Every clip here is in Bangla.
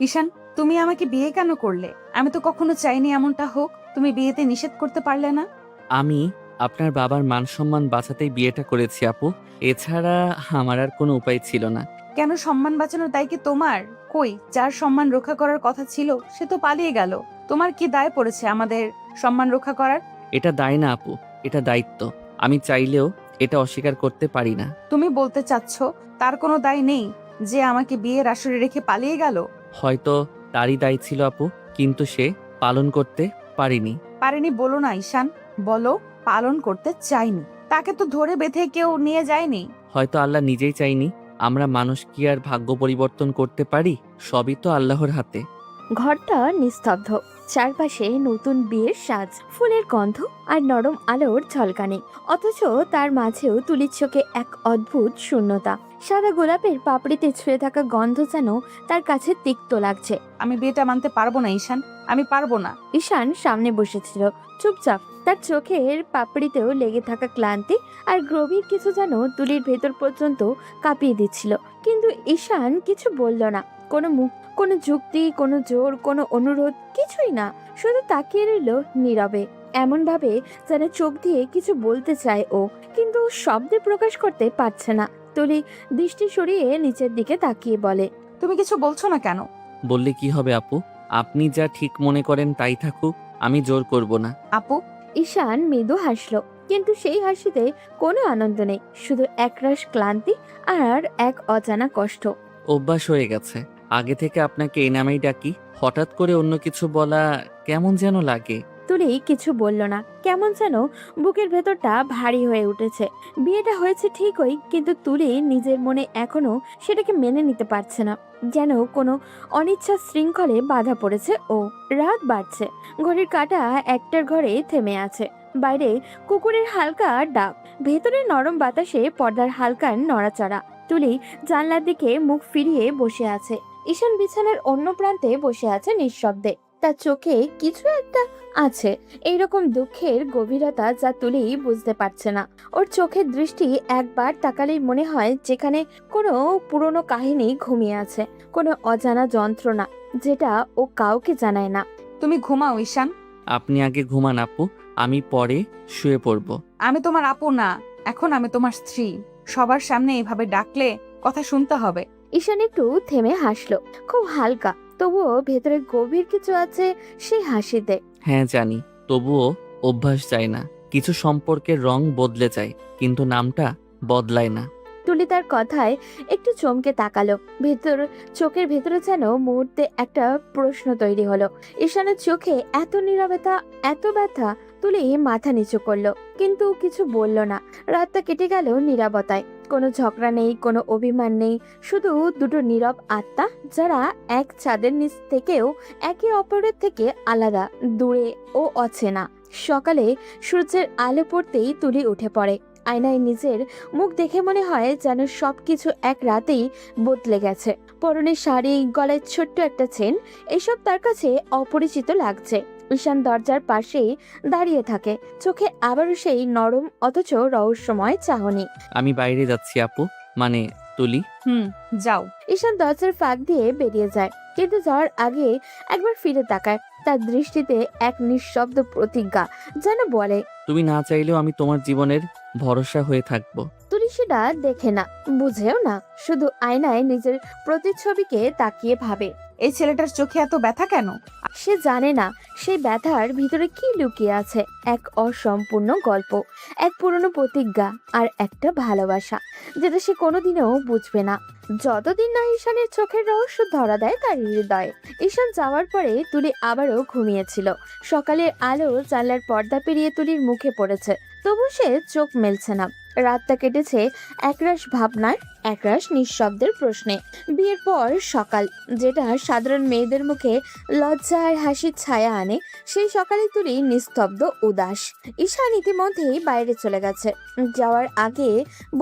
ঈশান, তুমি আমাকে বিয়ে কেন করলে? আমি তো কখনো চাইনি এমনটা হোক। তুমি বিয়েতে নিষেধ করতে পারলে না? আমি আপনার বাবার মান সম্মান বাঁচাতেই বিয়েটা করেছি আপু। এছাড়া আমার আর কোনো উপায় ছিল না। কেন সম্মান বাঁচানোর দায় কি তোমার? কই, যার সম্মান রক্ষা করার কথা ছিল সে তো পালিয়ে গেল। তোমার কি দায় পড়েছে আমাদের সম্মান রক্ষা করার? এটা দায় না আপু, এটা দায়িত্ব। আমি চাইলেও এটা অস্বীকার করতে পারি না। তুমি বলতে চাচ্ছ তার কোনো দায় নেই যে আমাকে বিয়ের আসরে রেখে পালিয়ে গেল? হয়তো তারই দায় ছিল আপু, কিন্তু সে পালন করতে পারিনি। পারেনি বলো না ঈশান, বলো পালন করতে চাইনি। তাকে তো ধরে বেঁধে কেউ নিয়ে যায়নি। হয়তো আল্লাহ নিজেই চাইনি। আমরা মানুষ কি আর ভাগ্য পরিবর্তন করতে পারি? সবই তো আল্লাহর হাতে। ঘরটা নিস্তব্ধ। চারপাশে নতুন বিয়ের সাজ, ফুলের গন্ধ আর নরম আলোর ঝলকানি। অথচ তার মাঝেও তুলির চোখে এক অদ্ভুত শূন্যতা। সাদা গোলাপের পাপড়িতে ছুঁয়ে থাকা গন্ধ যেন তার কাছে তিক্ত লাগছে। আমি বিয়েটা মানতে পারবো না ঈশান, আমি পারবো না। ঈশান সামনে বসেছিল, চুপচাপ। তার চোখের পাপড়িতেও লেগে থাকা ক্লান্তি আর গভীর কিছু যেন তুলির ভেতর পর্যন্ত কাঁপিয়ে দিচ্ছিল। কিন্তু ঈশান কিছু বলল না। কোনো মুখ, কোনো যুক্তি, কোনো জোর, কোনো অনুরোধ, কিছুই না। শুধু তাকিয়ে রইল নীরবে, এমন ভাবে যেন চোখ দিয়ে কিছু বলতে চায় ও, কিন্তু শব্দে প্রকাশ করতে পারছে না। তুলি দৃষ্টি সরিয়ে নিচের দিকে তাকিয়ে বলে, তুমি কিছু বলছো না কেন? বললে কি হবে আপু? আপনি যা ঠিক মনে করেন তাই থাকুক, আমি জোর করব না। আপু, ঈশান মৃদু হাসল, কিন্তু সেই হাসিতে কোনো আনন্দ নেই, শুধু একরাশ ক্লান্তি আর এক অজানা কষ্ট। অভ্যাস হয়ে গেছে। আগে থেকে আপনাকে এই নামেই ডাকি। হঠাৎ করে অন্য কিছু বলা কেমন যেন লাগে। তুলি কিছু বলল না। কেমন যেন বুকের ভেতরটা ভারী হয়ে উঠেছে। বিয়েটা হয়েছে ঠিকই, কিন্তু তুলি নিজের মনে এখনো সেটাকে মেনে নিতে পারছে না। যেন কোনো অনিচ্ছা শৃঙ্খলে বাধা পড়েছে ও। রাত বাড়ছে, ঘড়ির কাঁটা একটার ঘরে থেমে আছে। বাইরে কুকুরের হালকা ডাক, ভেতরে নরম বাতাসে পর্দার হালকা নড়াচড়া। তুলি জানলার দিকে মুখ ফিরিয়ে বসে আছে। ঈশান বিছানার অন্য প্রান্তে বসে আছে নিঃশব্দে। তার চোখে কিছু একটা আছে, এইরকম দুঃখের গভীরতা যা তুলি বুঝতে পারছে না। ওর চোখের দৃষ্টি একবার তাকালেই মনে হয় যেখানে কোনো পুরনো কাহিনী ঘুমিয়ে আছে, কোনো অজানা যন্ত্রণা যেটা ও কাউকে জানায় না। তুমি ঘুমাও ঈশান। আপনি আগে ঘুমান আপু, আমি পরে শুয়ে পড়ব। আমি তোমার আপু না, এখন আমি তোমার স্ত্রী। সবার সামনে এইভাবে ডাকলে কথা শুনতে হবে। ঈশান একটু থেমে হাসলো, খুব হালকা, তবুও ভেতরে গভীর কিছু আছে সেই হাসিতে। হ্যাঁ জানি, তবুও অভ্যাস যায় না। কিছু সম্পর্কের রং বদলে যায়, কিন্তু নামটা বদলায় না। তুলি তার কথায় একটু চমকে তাকালো। চোখের ভেতরে যেন মুহূর্তে একটা প্রশ্ন তৈরি হলো। ঈশানের চোখে এত নীরবতা, এত ব্যথা। তুলি মাথা নিচু করলো, কিন্তু কিছু বলল না। রাতটা কেটে গেল নীরবতায়। কোনো ঝগড়া নেই, কোনো অভিমান নেই, শুধু দুটো নীরব আত্মা যারা এক ছাদের নিচ থেকেও একে অপরের থেকে আলাদা, দূরে ও অচেনা। সকালে সূর্যের আলো পড়তেই তুলি উঠে পড়ে। আয়নায় নিজের মুখ দেখে মনে হয় যেন সবকিছু এক রাতেই বদলে গেছে। পরনে শাড়ি, গলায় ছোট্ট একটা চেন, এসব তার কাছে অপরিচিত লাগছে। ঈশান দরজার পাশেই দাঁড়িয়ে থাকে, চোখে আবারও সেই নরম অথচ রহস্যময় চাহনি। আমি বাইরে যাচ্ছি আপু, মানে তুলি। যাও। ঈশান দরজার ফাঁক দিয়ে বেরিয়ে যায়, কিন্তু যাওয়ার আগে একবার ফিরে তাকায়। তার দৃষ্টিতে এক নিঃশব্দ প্রতিজ্ঞা যেন বলে, তুমি না চাইলেও আমি তোমার জীবনের ভরসা হয়ে থাকবো। তুলি সেটা দেখে না, বুঝেও না, শুধু আয়নায় নিজের প্রতিচ্ছবিকে তাকিয়ে ভাবে। এই ছেলেটার চোখে এত ব্যথা কেন? সে জানে না সেই ব্যথার ভিতরে কি লুকিয়ে আছে। এক অসম্পূর্ণ গল্প, এক পুরনো প্রতিজ্ঞা, আর একটা ভালোবাসা যেটা সে কোনোদিনও বুঝবে না, যতদিন না ঈশানের চোখের রহস্য ধরা দেয় তার হৃদয়ে। ঈশান যাওয়ার পরে তুলি আবারও ঘুমিয়েছিল। সকালের আলো জানলার পর্দা পেরিয়ে তুলির মুখে পড়েছে, তবু সে চোখ মেলছে না। রাতটা কেটেছে একরাশ ভাবনায়, একরাশ নিঃশব্দের প্রশ্নে। বিয়ের পর সকাল, যেটা সাধারণ মেয়েদের মুখে লজ্জা আর হাসির ছায়া আনে, সেই সকালে তুলি নিস্তব্ধ, উদাস। ঈশান ইতিমধ্যেই বাইরে চলে গেছে। যাওয়ার আগে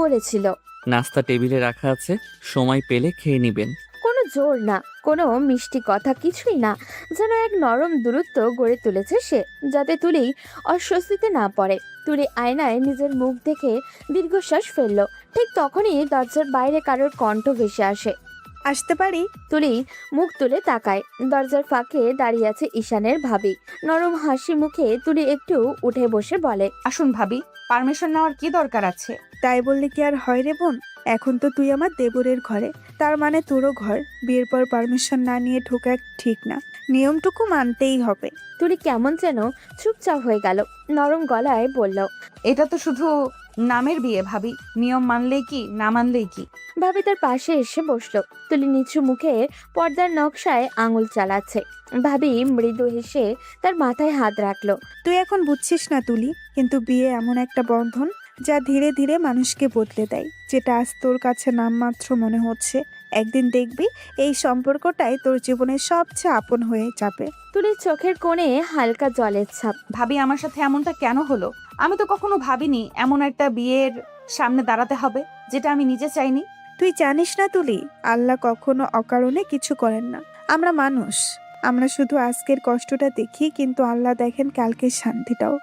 বলেছিল, নাস্তা টেবিলে রাখা আছে, সময় পেলে খেয়ে নিবেন। কোনো জোর না, কোনো মিষ্টি কথা, কিছুই না। যেন এক নরম দূরত্ব গড়ে তুলেছে সে, যাতে তুলি অস্বস্তিতে না পড়ে। তুলি আয়নায় নিজের মুখ দেখে দীর্ঘশ্বাস ফেললো। ঠিক তখনই দরজার বাইরে কারোর কণ্ঠ ভেসে আসে। আসতে পারি? তুলি মুখ তুলে তাকায়। দরজার ফাঁকে দাঁড়িয়ে আছে ঈশানের ভাবি। নরম হাসি মুখে তুলি একটু উঠে বসে বলে, আসুন ভাবি, পারমিশন নেওয়ার কি দরকার আছে? তাই বললে কি আর হয় রে বোন? এখন তো তুই আমার দেবরের ঘরে, তার মানে তোরও ঘর। বিয়ের পর পারমিশন না নিয়ে ঢোকা ঠিক না, নিয়মটুকু মানতেই হবে। তুলি কেমন যেন চুপচাপ হয়ে গেল। নরম গলায় বলল, এটা তো শুধু নামের বিয়ে ভাবি, নিয়ম মানলেই কি না মানলেই কি। ভাবি তার পাশে এসে বসলো। তুলি নিচু মুখে পর্দার নকশায় আঙুল চালাচ্ছে। ভাবি মৃদু হেসে তার মাথায় হাত রাখলো। তুই এখন বুঝছিস না তুলি, কিন্তু বিয়ে এমন একটা বন্ধন যা ধীরে ধীরে মানুষকে বদলে দেয়। যেটা আজ তোর কাছে নামমাত্র মনে হচ্ছে, একদিন দেখবি এই সম্পর্কটাই তোর জীবনের সবচেয়ে আপন হয়ে যাবে। তুলির চোখের কোণে হালকা জলের ছাপ। ভাবি আমার সাথে এমনটা কেন হলো? আমি তো কখনো ভাবিনি এমন একটা বিয়ের সামনে দাঁড়াতে হবে, যেটা আমি নিজে চাইনি। তুই জানিস না তুলি, আল্লাহ কখনো অকারণে কিছু করেন না। আমরা মানুষ, আমরা শুধু আজকের কষ্টটা দেখি, কিন্তু আল্লাহ দেখেন কালকের শান্তিটাও।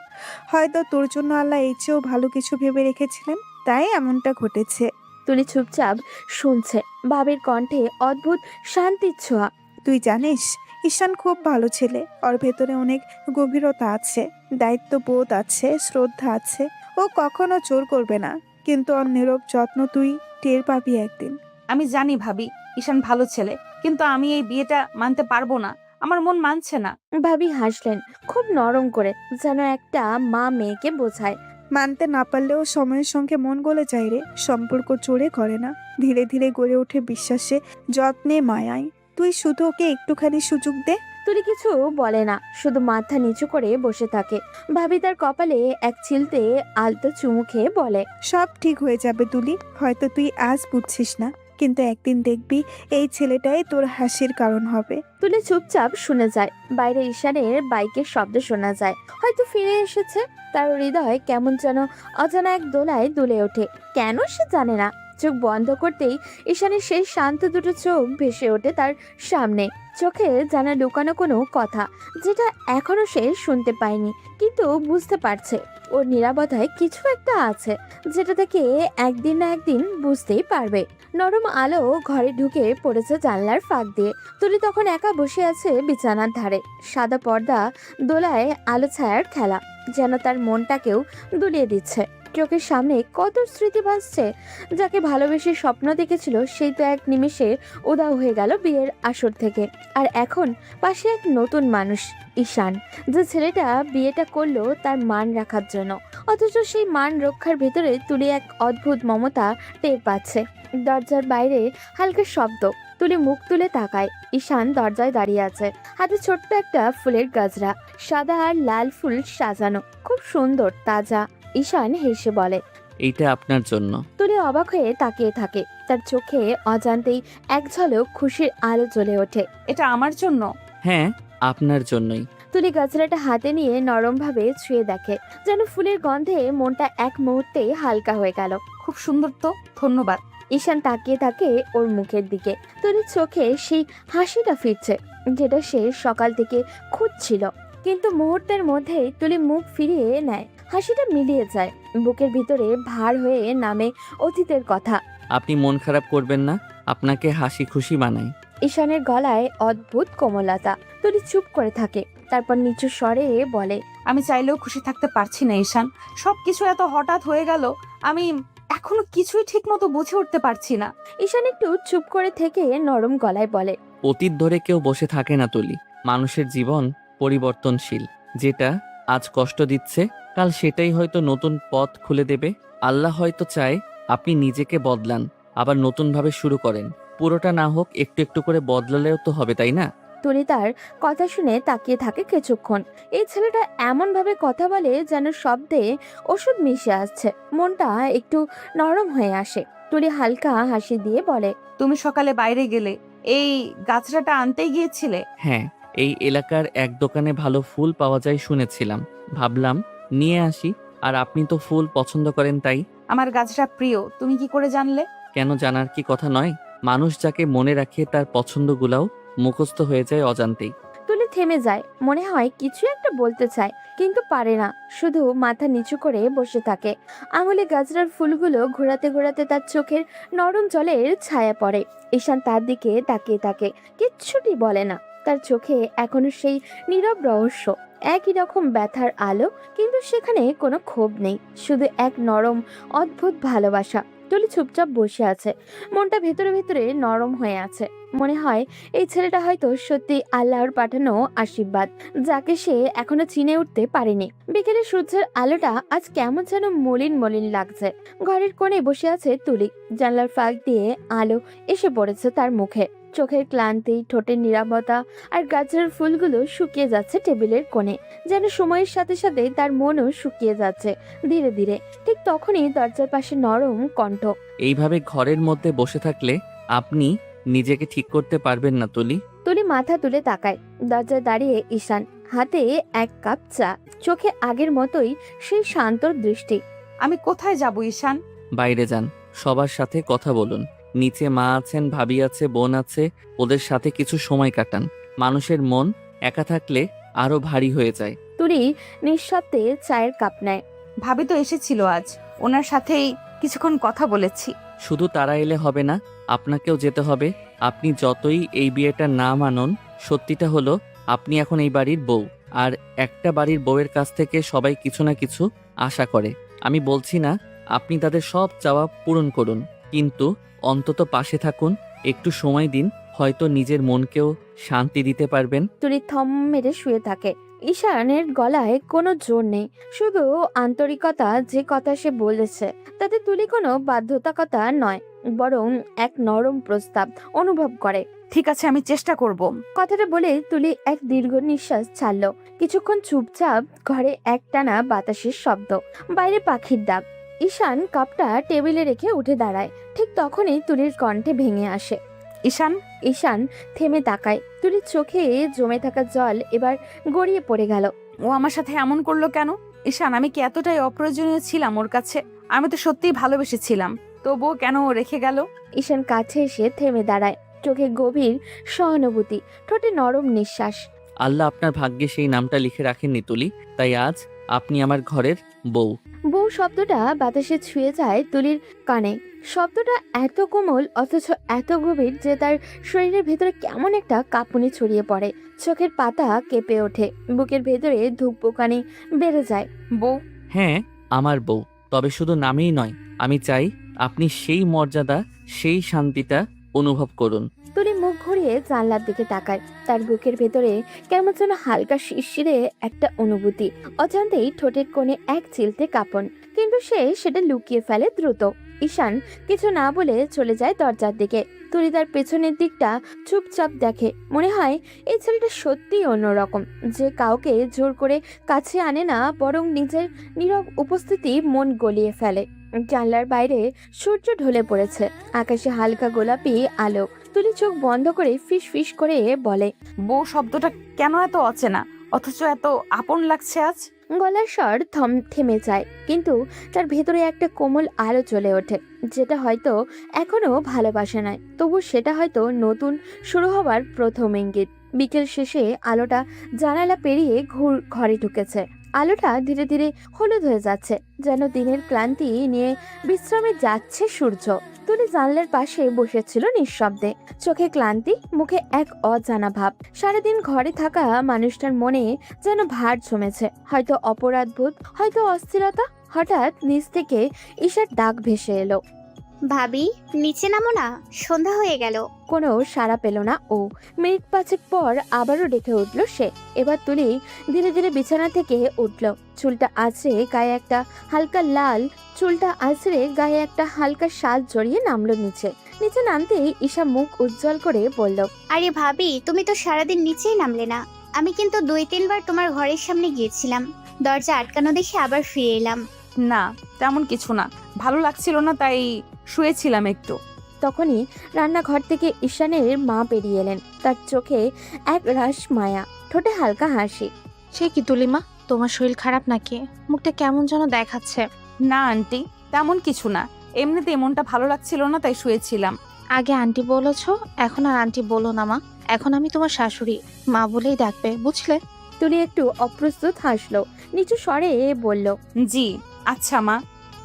হয়তো তোর জন্য আল্লাহ এর চেয়েও ভালো কিছু ভেবে রেখেছিলেন, তাই এমনটা ঘটেছে। তুলি চুপচাপ শুনছে। ভাবির কণ্ঠে অদ্ভুত শান্তির ছোঁয়া। তুই জানিস, ঈশান খুব ভালো ছেলে। ওর ভেতরে অনেক গভীরতা আছে, দায়িত্ববোধ আছে, শ্রদ্ধা আছে। ও কখনো জোর করবে না, কিন্তু ওর নীরব যত্ন তুই টের পাবি একদিন। আমি জানি ভাবি, ঈশান ভালো ছেলে, কিন্তু আমি এই বিয়েটা মানতে পারবো না। আমার মন মানছে না। ভাবি হাসলেন খুব নরম করে, যেন একটা মা মেয়েকে বোঝায়। মানতে না পারলেও সময়ের সঙ্গে মন গলে যায় রে। সম্পর্ক জোরে করে না, ধীরে ধীরে গড়ে ওঠে বিশ্বাসে, যত্নে, মায়ায়। তুই শুধু ওকে একটুখানি সুযোগ দে। তুলি কিছু বলে না, শুধু মাথা নিচু করে বসে থাকে। ভাবি তার কপালে এক চিলতে আলতো চুমু খেয়ে বলে, সব ঠিক হয়ে যাবে তুলি। হয়তো তুই আজ বুঝছিস না, কিন্তু একদিন দেখবি এই ছেলেটাই তোর হাসির কারণ হবে। তুলি চুপচাপ শুনে যায়। বাইরে ঈশানের বাইকের শব্দ শোনা যায়, হয়তো ফিরে এসেছে। তার হৃদয় কেমন যেন অজানা এক দোলায় দুলে ওঠে। কেন সে জানে না। চোখ বন্ধ করতেই ঈশানের সেই শান্ত দুটো চোখ ভেসে ওঠে তার সামনে। চোখে যেন লুকানো কোনো কথা, যেটা এখনো সে শুনতে পায়নি, কিন্তু বুঝতে পারছে ওর নীরবতায় কিছু একটা আছে, যেটা থেকে একদিন না একদিন বুঝতেই পারবে। নরম আলো ঘরে ঢুকে পড়েছে জানলার ফাঁক দিয়ে। তুলি তখন একা বসে আছে বিছানার ধারে। সাদা পর্দা দোলায় আলো ছায়ার খেলা, যেন তার মনটাকেও দুলিয়ে দিচ্ছে। চোখের সামনে কত স্মৃতি ভাসছে। যাকে ভালোবেসে স্বপ্ন দেখেছিল, সেই তো এক নিমেষে উধাও হয়ে গেল বিয়ের আসর থেকে। আর এখন পাশে এক নতুন মানুষ, ঈশান, যে ছেলেটা বিয়েটা করলো তার মান রাখার জন্য। অথচ সেই মান রক্ষার ভেতরে তুলি এক অদ্ভুত মমতা টের পাচ্ছে। দরজার বাইরে হালকা শব্দ। তুলি মুখ তুলে তাকায়। ঈশান দরজায় দাঁড়িয়ে আছে, হাতে ছোট্ট একটা ফুলের গাজরা, সাদা আর লাল ফুল সাজানো, খুব সুন্দর, তাজা। ঈশান হেসে বলে, এইটা আপনার জন্য। তুলি অবাক হয়ে তাকিয়ে থাকে। তার চোখে অজান্তেই এক ঝলক খুশির আলো জ্বলে ওঠে। এটা আমার জন্য? হ্যাঁ, আপনার জন্যই। তুলি গাজরাটা হাতে নিয়ে নরমভাবে ছুঁয়ে দেখে, যেন ফুলের গন্ধে মনটা এক মুহূর্তে হালকা হয়ে গেল। খুব সুন্দর তো, ধন্যবাদ। ঈশান তাকিয়ে থাকে ওর মুখের দিকে। তুলির চোখে সেই হাসিটা ফিরছে, যেটা সে সকাল থেকে খুঁজছিল। কিন্তু মুহূর্তের মধ্যেই তুলি মুখ ফিরিয়ে নেয়। হাসিটা মিলিয়ে যায়। বুকের ভিতরে ভার হয়ে নামে অতীতের কথা। আপনি মন খারাপ করবেন না, আপনাকে হাসি খুশি বানাই। ঈশানের গলায় অদ্ভুত কোমলতা। তুলি চুপ করে থাকে, তারপর নিচু স্বরে বলে, আমি চাইলেও খুশি থাকতে পারছি না ঈশান। সবকিছু এত হঠাৎ হয়ে গেল, আমি এখনো কিছুই ঠিক মতো বুঝে উঠতে পারছি না। ঈশান একটু চুপ করে থেকে নরম গলায় বলে, অতীত ধরে কেউ বসে থাকে না তুলি। মানুষের জীবন পরিবর্তনশীল। যেটা আজ কষ্ট দিচ্ছে, কাল সেটাই হয়তো নতুন পথ খুলে দেবে। আল্লাহ হয়তো চায় আপনি নিজেকে বদলান, আবার নতুনভাবে শুরু করেন। পুরোটা না হোক, একটু একটু করে বদলালেও তো হবে, তাই না? তুলি তার কথা শুনে তাকিয়ে থাকে কিছুক্ষণ। এই ছেলেটা এমন ভাবে কথা বলে যেন শব্দে ওষুধ মিশে আসছে। মনটা একটু নরম হয়ে আসে। তুলি হালকা হাসি দিয়ে বলে, তুমি সকালে বাইরে গেলে, এই গাছড়াটা আনতে গিয়েছিলে? হ্যাঁ, এই এলাকার এক দোকানে ভালো ফুল পাওয়া যায় শুনেছিলাম, ভাবলাম নিয়ে আসি। আর আপনি তো ফুল পছন্দ করেন, তাই। আমার গাছটা প্রিয়, তুমি কি করে জানলে? কেন জানার কি কথা নয়, মানুষ যাকে মনে রাখে তার পছন্দগুলাও মুখস্থ হয়ে যায় অজান্তেই। তুলি তুলি থেমে যায়, মনে হয় কিছু একটা বলতে চায় কিন্তু পারে না, শুধু মাথা নিচু করে বসে থাকে। আঙুলে গাজরার ফুলগুলো ঘোরাতে ঘোরাতে তার চোখের নরম জলের ছায়া পড়ে। ঈশান তার দিকে তাকিয়ে থাকে, কিচ্ছুটি বলে না। তার চোখে এখনো সেই নীরব রহস্য, একই রকম ব্যথার আলো, কিন্তু সেখানে কোনো ক্ষোভ নেই, শুধু এক নরম অদ্ভুত ভালোবাসা। তুলি চুপচাপ বসে আছে, মনটা ভেতরে ভেতরে নরম হয়ে আছে। মনে হয় এই ছেলেটা হয়তো সত্যি আল্লাহর পাঠানো আশীর্বাদ, যাকে সে এখনো চিনে উঠতে পারেনি। বিকেলে সূর্যের আলোটা আজ কেমন যেন মলিন মলিন লাগছে। ঘরের কোণে বসে আছে তুলি, জানলার ফাঁক দিয়ে আলো এসে পড়েছে তার মুখে। চোখের ক্লান্তি, ঠোঁটের নীরবতা আর গাজরের ফুলগুলো শুকিয়ে যাচ্ছে টেবিলের কোণে, যেন সময়ের সাথে সাথে তার মনও শুকিয়ে যাচ্ছে ধীরে ধীরে। ঠিক তখনই দরজার পাশে নরম কণ্ঠ। এইভাবে ঘরের মধ্যে বসে থাকলে আপনি নিজেকে ঠিক করতে পারবেন না তুলি। তুলি মাথা তুলে তাকায়। দরজায় দাঁড়িয়ে ঈশান, হাতে এক কাপ চা, চোখে আগের মতোই সেই শান্ত দৃষ্টি। আমি কোথায় যাব ঈশান? বাইরে যান, সবার সাথে কথা বলুন। নিচে মা আছেন, ভাবি আছে, বোন আছে, ওদের সাথে কিছু সময় কাটান। মানুষের মন একা থাকলে আরো ভারী হয়ে যায়। তুলি নিঃশব্দে চায়ের কাপ নেয়। ভাবি তো এসেছিল আজ, ওনার সাথেই কিছুক্ষণ কথা বলেছি। শুধু তারা এলে হবে না, আপনাকেও যেতে হবে। আপনি যতই এই বিয়েটা না মানন, সত্যিটা হলো আপনি এখন এই বাড়ির বউ। আর একটা বাড়ির বউয়ের কাছ থেকে সবাই কিছু না কিছু আশা করে। আমি বলছি না আপনি তাদের সব চাওয়া পূরণ করুন, কিন্তু অন্তত পাশে থাকুন, একটু সময় দিন, হয়তো নিজের মনকেও শান্তি দিতে পারবেন। তুলি থম মেরে শুয়ে থাকে। ঈশানের গলায় কোনো জোর নেই, শুধু আন্তরিকতা। যে কথা সে বলেছে তাতে তুলি কোনো বাধ্যতাকতা নয়, বরং এক নরম প্রস্তাব অনুভব করে। ঠিক আছে, আমি চেষ্টা করব। কথাটা বলে তুলি এক দীর্ঘ নিঃশ্বাস ছাড়ল। কিছুক্ষণ চুপচাপ, ঘরে একটানা বাতাসের শব্দ, বাইরে পাখির ডাক। ঈশান কাপটা টেবিলে রেখে উঠে দাঁড়ায়। ঠিক তখনই তুলির কণ্ঠে ভেঙে আসে। ঈশান। ঈশান থেমে তাকায়। তুলির চোখে জমে থাকা জল এবার গড়িয়ে পড়ে গেল। ও আমার সাথে এমন করলো কেন? ঈশান, আমি কি এতটাই অপ্রয়োজনীয় ছিলাম ওর কাছে? আমি তো সত্যিই ভালোবেসেছিলাম, তবুও কেন ও রেখে গেল? ঈশান কাছে এসে থেমে দাঁড়ায়, চোখে গভীর সহানুভূতি, ঠোঁটে নরম নিঃশ্বাস। আল্লাহ আপনার ভাগ্যে সেই নামটা লিখে রাখেননি তুলি, তাই আজ আপনি আমার ঘরের বউ। বউ শব্দটা বাতাসে ছুঁয়ে যায় তুলির কানে। শব্দটা এত কোমল অথচ এত গভীর যে তার শরীরের ভেতরে কেমন একটা কাঁপুনি ছড়িয়ে পড়ে। চোখের পাতা কেঁপে ওঠে, বুকের ভেতরে ধুকপুকানি বেড়ে যায়। বউ? হ্যাঁ, আমার বউ, তবে শুধু নামেই নয়। আমি চাই আপনি সেই মর্যাদা, সেই শান্তিটা অনুভব করুন। তুলি মুখ ঘুরিয়ে জানলার দিকে তাকায়। তার বুকের ভেতরে কেমন যেন হালকা শিরশিরে একটা অনুভূতি, অজান্তেই ঠোঁটের কোণে এক চিলতে কাঁপন, কিন্তু সে সেটা লুকিয়ে ফেলে দ্রুত। ঈশান কিছু না বলে চলে যায় দরজার দিকে। তুলি তার পেছনের দিকটা চুপচাপ দেখে। মনে হয় এই ছেলেটা সত্যিই অন্যরকম, যে কাউকে জোর করে কাছে আনে না, বরং নিজের নীরব উপস্থিতি মন গলিয়ে ফেলে। জানলার বাইরে সূর্য ঢলে পড়েছে, আকাশে হালকা গোলাপি আলো। তুলি চোখ বন্ধ করে ফিস ফিস করে বলে, বউ শব্দটা কেন এত অচেনা অথচ এত আপন লাগছে আজ? গলার স্বর থেমে যায়, কিন্তু তার ভেতরে একটা কোমল আলো জ্বলে ওঠে, যেটা হয়তো এখনো ভালোবাসা নয়, তবু সেটা হয়তো নতুন শুরু হবার প্রথম ইঙ্গিত। বিকেল শেষে আলোটা জানালা পেরিয়ে ঘরে ঢুকেছে। আলোটা ধীরে ধীরে হলুদ হয়ে যাচ্ছে, যেন দিনের ক্লান্তি নিয়ে বিশ্রামে যাচ্ছে সূর্য। তুলি জানলার পাশে বসেছিল নিঃশব্দে, চোখে ক্লান্তি, মুখে এক অজানা ভাব। সারাদিন ঘরে থাকা মানুষটার মনে যেন ভার জমেছে, হয়তো অপরাধবোধ, হয়তো অস্থিরতা। হঠাৎ নিচ থেকে ঈশার ডাক ভেসে এলো, ভাবি নিচে নামো না, সন্ধ্যা হয়ে গেল। কোনো সাড়া পেল না ও। মিনিট পাঁচেক পর আবারও ডেকে উঠল সে। এবার তুলি ধীরে ধীরে বিছানা থেকে উঠল, চুলটা আছড়ে গায়ে একটা হালকা শাল জড়িয়ে নামলো নিচে। নিচে নামতেই ঈশা মুখ উজ্জ্বল করে বলল, আরে ভাবি, তুমি তো সারাদিন নিচেই নামলে না। আমি কিন্তু 2-3 বার তোমার ঘরের সামনে গিয়েছিলাম, দরজা আটকানো দেখে আবার ফিরে এলাম। না, তেমন কিছু না, ভালো লাগছিল না তাই শুয়েছিলাম একটু। তখনই রান্নাঘর থেকে ঈশানের মা বেরিয়ে এলেন, তার চোখে এক রাশ মায়া, ঠোঁটে হালকা হাসি। সে কি তুলিমা, তোমার শরীর খারাপ নাকি? মুখটা কেমন যেন দেখাচ্ছে। না আন্টি, তেমন কিছু না, এমনিতে মনটা ভালো লাগছিল না তাই শুয়েছিলাম। আগে আন্টি বলেছো, এখন আর আন্টি বলো না মা। এখন আমি তোমার শাশুড়ি, মা বলেই ডাকবে, বুঝলে? তুলি একটু অপ্রস্তুত হাসলো, নিচু স্বরে বলল। জি আচ্ছা মা।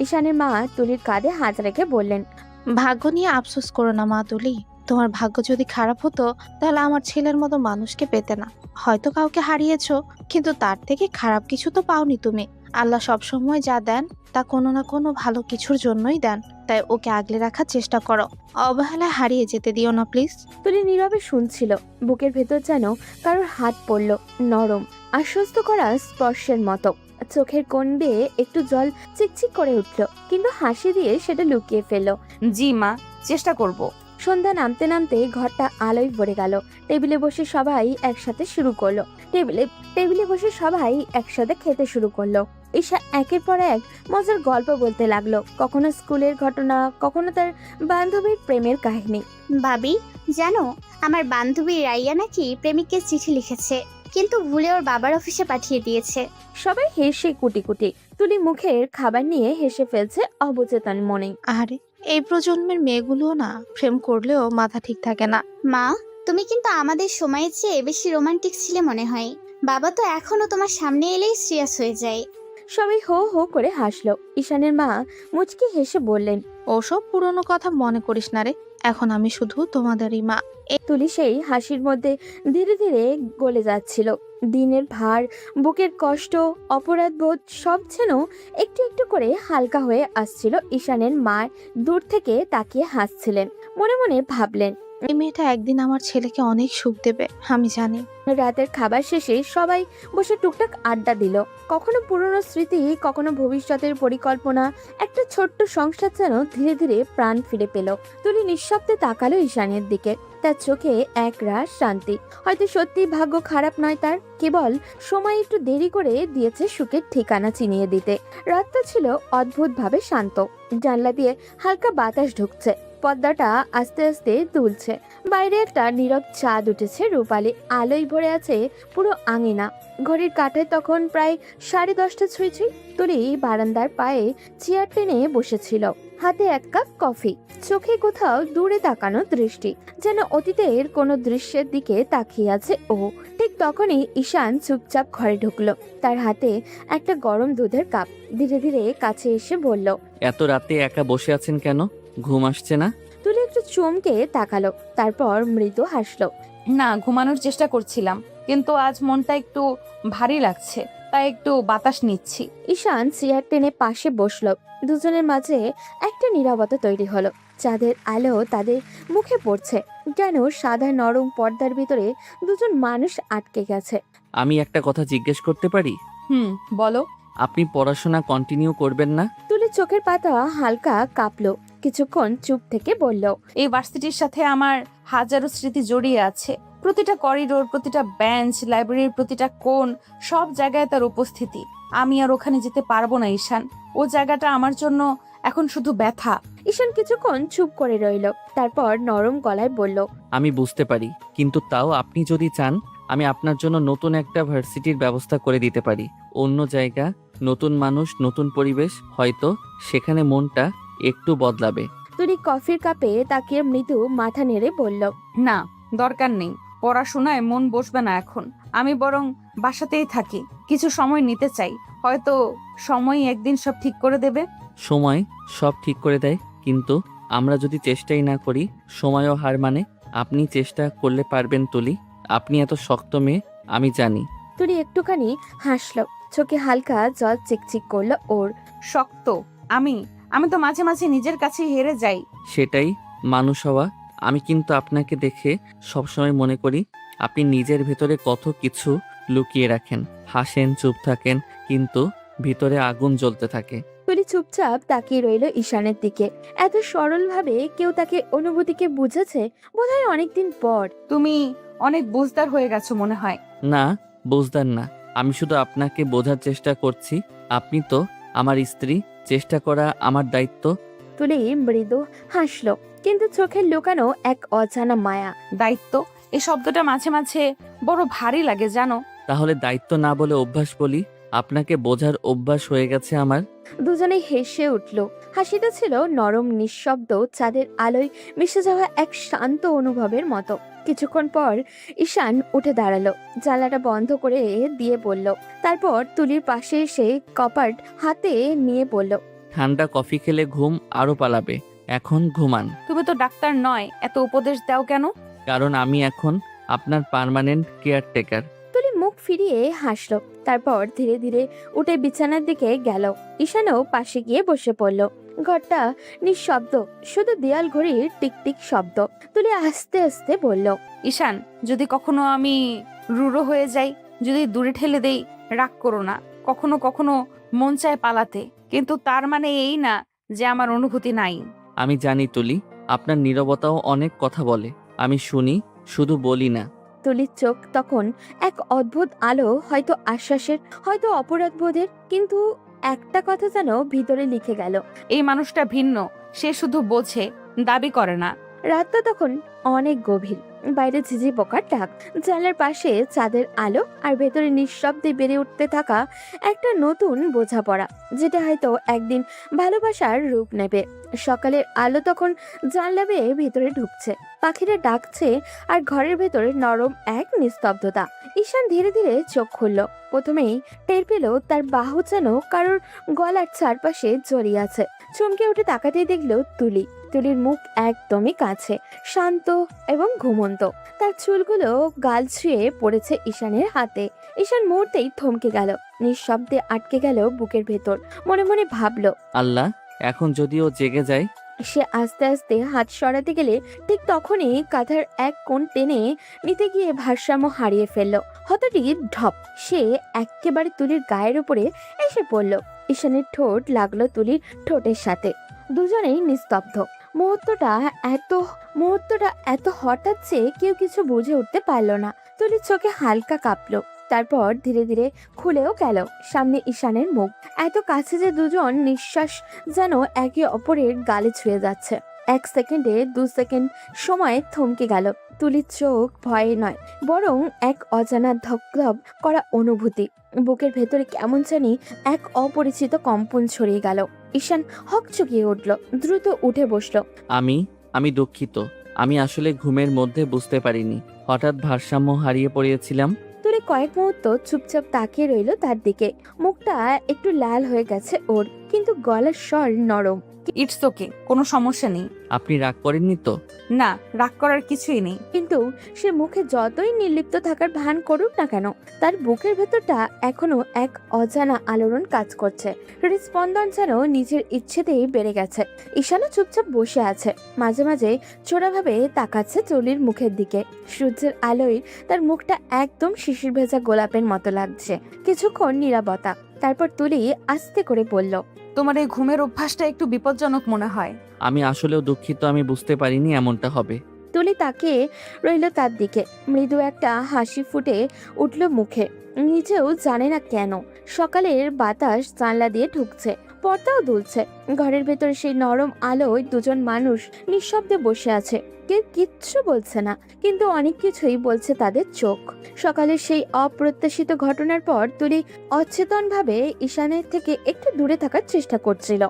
ঈশানের মা তুলির কাঁধে হাত রেখে বললেন। ভাগ্য নিয়ে আফসোস করো না মা তুলি। তোমার ভাগ্য যদি খারাপ হতো তাহলে আমার ছেলের মতো মানুষকে পেতে না। হয়তো কাউকে হারিয়েছো, কিন্তু তার থেকে খারাপ কিছু তো পাওনি তুমি। আল্লাহ সবসময় যা দেন তা কোনো না কোনো ভালো কিছুর জন্যই দেন, তাই ওকে আগলে রাখার চেষ্টা করো। অবহেলায় হারিয়ে যেতে দিও না প্লিজ। তুলি নীরবে শুনছিল, বুকের ভেতর যেন কারোর হাত পড়ল, নরম, আশ্বস্ত করা স্পর্শের মতো। চোখের কোণ বেয়ে একটু জল চিকচিক করে উঠল, কিন্তু হাসি দিয়ে সেটা লুকিয়ে ফেলল। জি মা, চেষ্টা করব। সন্ধ্যা নামতে নামতে ঘরটা আলোয় ভরে গেল। টেবিলে বসে সবাই একসাথে শুরু করলো। টেবিলে বসে সবাই একসাথে খেতে শুরু করলো। ঈশা একের পর এক মজার গল্প বলতে লাগলো, কখনো স্কুলের ঘটনা, কখনো তার বান্ধবীর প্রেমের কাহিনী। ভাবি, জানো আমার বান্ধবী রাইয়া নাকি প্রেমিককে চিঠি লিখেছে, কিন্তু ভুলে ওর বাবার অফিসে পাঠিয়ে দিয়েছে। সবাই হেসে কুটি কুটি। তুলি মুখের খাবার নিয়ে হেসে ফেলছে অবচেতন মনে। আরে এই প্রজন্মের মেয়েগুলোও না প্রেম করলেও মাথা ঠিক থাকে না। মা, তুমি কিন্তু আমাদের সময়ের চেয়ে বেশি রোমান্টিক ছিলে মনে হয়। বাবা তো এখনো তোমার সামনে এলেই সিরিয়াস হয়ে যায়। সবাই হো হো করে হাসলো। ঈশানের মা মুচকি হেসে বললেন। ওসব পুরনো কথা মনে করিস না রে, এখন আমি শুধু তোমাদেরই মা। তুলি সেই হাসির মধ্যে ধীরে ধীরে গলে যাচ্ছিল। দিনের ভার, বুকের কষ্ট, অপরাধবোধ সব যেন একটু একটু করে হালকা হয়ে আসছিল। ঈশানের মা দূর থেকে তাকিয়ে হাসছিলেন, মনে মনে ভাবলেন, এই মেয়েটা একদিন আমার ছেলেকে অনেক সুখ দেবে, আমি জানি। রাতের খাবার শেষে সবাই বসে টুকটাক আড্ডা দিল। কখনো পুরনো স্মৃতি, কখনো ভবিষ্যতের পরিকল্পনা। একটা ছোট্ট সংসার যেন ধীরে ধীরে প্রাণ ফিরে পেল। তুলি নিঃশব্দে তাকালো ঈশানের দিকে, তার চোখে এক রাশ শান্তি। হয়তো সত্যি ভাগ্য খারাপ নয় তার, কেবল সময় একটু দেরি করে দিয়েছে সুখের ঠিকানা চিনিয়ে দিতে। রাতটা ছিল অদ্ভুতভাবে শান্ত। জানলা দিয়ে হালকা বাতাস ঢুকছে, পর্দাটা আস্তে আস্তে দুলছে। বাইরে একটা নীরব চাঁদ উঠেছে, রূপালি আলোয় ভরে আছে পুরো আঙিনা। ঘড়ির কাঁটায় তখন প্রায় 10:30 ছুঁই। তুলি বারান্দার পায়ে চেয়ার টেনে বসেছিল, হাতে এক কাপ কফি, চোখে কোথাও দূরে তাকানো দৃষ্টি, যেন অতীতের কোনো দৃশ্যের দিকে তাকিয়ে আছে ও। ঠিক তখনই ঈশান চুপচাপ ঘরে ঢুকলো, তার হাতে একটা গরম দুধের কাপ। ধীরে ধীরে কাছে এসে বলল, এত রাতে একা বসে আছেন কেন? ঘুম আসছে না? তুলি একটু চমকে তাকালো, তারপর মৃদু হাসলো। না, ঘুমানোর চেষ্টা করছিলাম, কিন্তু আজ মনটা একটু ভারী লাগছে, তাই একটু বাতাস নিচ্ছি। ঈশান চেয়ার টেনে পাশে বসলো। দুজনের মাঝে একটা নীরবতা তৈরি হলো। চাঁদের আলো তাদের মুখে পড়ছে, যেন সাদা নরম পর্দার ভিতরে দুজন মানুষ আটকে গেছে। আমি একটা কথা জিজ্ঞেস করতে পারি? বলো। আপনি পড়াশোনা কন্টিনিউ করবেন না? তুলি চোখের পাতা হালকা কাঁপলো, কিছুক্ষণ চুপ থেকে বলল, এই ভার্সিটির সাথে আমার হাজারো স্মৃতি জড়িয়ে আছে। প্রতিটা করিডোর, প্রতিটা বেঞ্চ, লাইব্রেরির প্রতিটা কোণ, সব জায়গায় তার উপস্থিতি। আমি আর ওখানে যেতে পারবো না ঈশান। ও জায়গাটা আমার জন্য এখন শুধু ব্যথা। ঈশান কিছুক্ষণ চুপ করে রইল, তারপর নরম গলায় বলল, আমি বুঝতে পারি, কিন্তু তাও আপনি যদি চান আমি আপনার জন্য নতুন একটা ভার্সিটির ব্যবস্থা করে দিতে পারি। অন্য জায়গা, নতুন মানুষ, নতুন পরিবেশ, হয়তো সেখানে মনটা একটু বদলাবে। তুলি কফির কাপে তাকিয়ে মৃদু মাথা নেড়ে বলল, না, দরকার নেই। পড়াশোনায় মন বসবে না এখন। আমি বরং বাসাতেই থাকি, কিছু সময় নিতে চাই। হয়তো সময়ই একদিন সব ঠিক করে দেবে। সময় সব ঠিক করে দেয়, কিন্তু আমরা যদি চেষ্টাই না করি সময়ও হার মানে। আপনি চেষ্টা করলে পারবেন তুলি। আপনি এত শক্ত মেয়ে, আমি জানি। তুলি একটুখানি হাসলো, চোখে হালকা জল চিকচিক করলো ওর। শক্ত? আমি আমি তো মাঝে মাঝে নিজের কাছে হেরে যাই। সেটাই মানুষ হওয়া। আমি কিন্তু আপনাকে দেখে সবসময় মনে করি আপনি নিজের ভেতরে কত কিছু লুকিয়ে রাখেন। হাসেন, চুপ থাকেন, কিন্তু ভিতরে আগুন জ্বলতে থাকে। তুলি চুপচাপ তাকিয়ে রইল ঈশানের দিকে। এত সরল ভাবে কেউ তাকে অনুভূতিকে বুঝেছে বোধহয় অনেকদিন পর। তুমি অনেক বুঝদার হয়ে গেছো মনে হয়। না, বুঝদার না, আমি শুধু আপনাকে বোঝার চেষ্টা করছি। আপনি তো আমার স্ত্রী, চেষ্টা করা আমার দায়িত্ব। তুলি মৃদু হাসলো, কিন্তু চোখের লুকানো এক অজানা মায়া। দায়িত্ব, এই শব্দটা মাঝে মাঝে বড় ভারী লাগে জানো। তাহলে দায়িত্ব না বলে অভ্যাস বলি। আপনাকে বোঝার অভ্যাস হয়ে গেছে আমার। দুজনেই হেসে উঠল। হাসিটা ছিল নরম নিঃশব্দ চাঁদের আলোয় মিশে যাওয়া এক শান্ত অনুভবের মতো। কিছুক্ষণ পর ঈশান উঠে দাঁড়ালো, জানলাটা বন্ধ করে দিয়ে বলল। তারপর তুলির পাশে এসে কপাট হাতে নিয়ে বলল, ঠান্ডা কফি খেলে ঘুম আরো পালাবে, এখন ঘুমান। তুমি তো ডাক্তার নয়, এত উপদেশ দাও কেন? কারণ আমি এখন আপনার পার্মানেন্ট কেয়ারটেকার। তুলি মুখ ফিরিয়ে হাসলো। তারপর ধীরে ধীরে উঠে বিছানার দিকে গেল। ঈশানও পাশে গিয়ে বসে পড়ল। ঘরটা নিঃশব্দ, শুধু দেয়াল ঘড়ির টিকটিক শব্দ। তুলি আস্তে আস্তে বলল, ঈশান, যদি কখনো আমি রুড়ো হয়ে যাই, যদি দূরে ঠেলে দেই, রাগ করো না। কখনো কখনো মন চায় পালাতে, কিন্তু তার মানে এই না যে আমার অনুভূতি নাই। আমি জানি তুলি, আপনার নীরবতাও অনেক কথা বলে। আমি শুনি, শুধু বলি না। তুলির চোখ তখন এক অদ্ভুত আলো, হয়তো আশ্বাসের, হয়তো অপরাধ বোধের, কিন্তু একটা কথা যেন ভিতরে লিখে গেল। এই মানুষটা ভিন্ন, সে শুধু বোঝে, দাবি করে না। রাতটা তখন অনেক গভীর। বাইরে ঝিঝি পোকার ডাক, জানলার পাশে চাঁদের আলো, আর ভেতরে নিঃশব্দে বেড়ে উঠতে থাকা একটা নতুন বোঝাপড়া, যেটা হয়তো একদিন ভালোবাসার রূপ নেবে। সকালের আলো তখন জানলা বেয়ে ভেতরে ঢুকছে, পাখিরা ডাকছে, আর ঘরের ভেতরে নরম এক নিস্তব্ধতা। ঈশান ধীরে ধীরে চোখ খুলল। প্রথমেই টের পেল তার বাহু যেন কারোর গলার চারপাশে জড়িয়ে আছে। চমকে উঠে তাকাতেই দেখলো তুলি। তুলির মুখ একদমই কাছে, শান্ত এবং ঘুমন্ত। তার চুলগুলো গাল ছুঁয়ে পড়েছে ঈশানের হাতে। ঈশান মুহূর্তেই থমকে গেল, নিঃশব্দে আটকে গেল বুকের ভেতর। মনে মনে ভাবল, আল্লাহ, এখন যদি ও জেগে যায়। সে আস্তে আস্তে হাত সরাতে গেলে ঠিক তখনই কাঁধার এক কোণ টেনে নিতে গিয়ে ভারসাম্য হারিয়ে ফেলল। হঠাৎই ঢপ, সে একেবারে তুলির গায়ের উপরে এসে পড়ল। ঈশানের ঠোঁট লাগলো তুলির ঠোঁটের সাথে। দুজনেই নিস্তব্ধ। মুহূর্তটা এত হঠাৎ যে কেউ কিছু বুঝে উঠতে পারল না। তুলির চোখে হালকা কাঁপলো, তারপর ধীরে ধীরে খুলেও গেল। সামনে ঈশানের মুখ, এত কাছে যে দুজন নিঃশ্বাস যেন একে অপরের গালে ছুঁয়ে যাচ্ছে। 1 সেকেন্ডে 2 সেকেন্ড সময় থমকে গেল। তুলির চোখ ভয়ে নয়, বরং এক অজানা ধকধক করা অনুভূতি। বুকের ভেতরে কেমন জানি এক অপরিচিত কম্পন ছড়িয়ে গেল। ঈশান হকচকিয়ে উঠল, দ্রুত উঠে বসলো। আমি দুঃখিত। আমি আসলে ঘুমের মধ্যে বুঝতে পারিনি, হঠাৎ ভারসাম্য হারিয়ে পড়িয়েছিলাম। তুলি কয়েক মুহূর্ত চুপচাপ তাকিয়ে রইল তার দিকে। মুখটা একটু লাল হয়ে গেছে ওর, কিন্তু গলার স্বর নরম। ইটস ওকে, কোনো সমস্যা নেই। আপনি রাগ করেননি তো? না, রাগ করার কিছুই নেই। কিন্তু সে মুখে যতই নির্লিপ্ত থাকার ভান করুক না কেন, তার বুকের ভেতরটা এখনো এক অজানা আলোড়ন কাজ করছে। হৃদস্পন্দন যেন নিজের ইচ্ছেতেই বেড়ে গেছে। ঈশানও চুপচাপ বসে আছে, মাঝে মাঝে চোরাভাবে তাকাচ্ছে তুলির মুখের দিকে। সূর্যের আলোয় তার মুখটা একদম শিশির ভেজা গোলাপের মতো লাগছে। কিছুক্ষণ নীরবতা, তারপর তুলি আস্তে করে বলল, তোমার এই ঘুমের অভ্যাসটা একটু বিপজ্জনক মনে হয়। আমি আসলেও দুঃখিত, আমি বুঝতে পারিনি এমনটা হবে। তুলি তাকিয়ে রইল তার দিকে। মৃদু একটা হাসি ফুটে উঠল মুখে, নিজেও জানে না কেন। সকালের বাতাস জানলা দিয়ে ঢুকছে, পর্দাও দুলছে। ঘরের ভেতরে সেই নরম আলোয় দুজন মানুষ নিঃশব্দে বসে আছে। কেউ কিচ্ছু বলছে না, কিন্তু অনেক কিছুই বলছে তাদের চোখ। সকালের সেই অপ্রত্যাশিত ঘটনার পর তুলি অচেতনভাবে ঈশানের থেকে একটু দূরে থাকার চেষ্টা করছিল।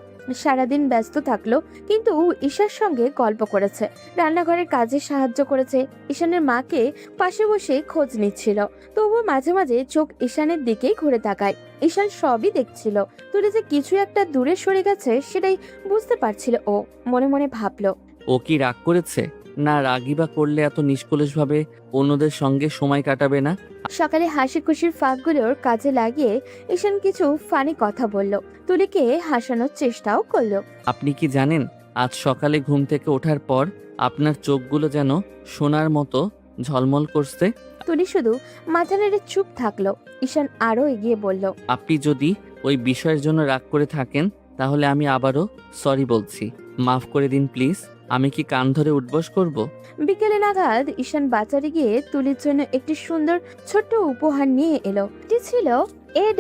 সারাদিন ব্যস্ত থাকলো, কিন্তু ঈশার সঙ্গে গল্প করেছে, রান্নাঘরের কাজে সাহায্য করেছে, ঈশানের মাকে পাশে বসে খোঁজ নিচ্ছিল। তবুও মাঝে মাঝে চোখ ঈশানের দিকেই ঘুরে তাকায়। ঈশান সবই দেখছিল। তুলি যে কিছু একটা দূরে সরে গেছে সেটাই বুঝতে পারছিল ও। মনে মনে ভাবলো, ও কি রাগ করেছে? না, রাগই বা করলে এত নিষ্কলুষভাবে অন্যদের সঙ্গে সময় কাটাবে না। সকালে হাসি খুশির ফাঁকগুলোর কাজে লাগিয়ে ঈশান কিছু ফানি কথা বলল, তুলিকে হাসানোর চেষ্টাও করলো। আপনি কি জানেন, আজ সকালে ঘুম থেকে ওঠার পর আপনার চোখগুলো যেন সোনার মতো ঝলমল করছে। তুলি শুধু মাথা নেড়ে চুপ থাকলো। ঈশান আরো এগিয়ে বলল, আপনি যদি ওই বিষয়ের জন্য রাগ করে থাকেন, তাহলে আমি আবারও সরি বলছি। মাফ করে দিন প্লিজ। আমি কি কান ধরে উঠবস করব? বিকেলে নাগাদ ঈশান বাজারে গিয়ে তুলির জন্য একটি সুন্দর ছোট্ট উপহার নিয়ে এলো। এটি ছিল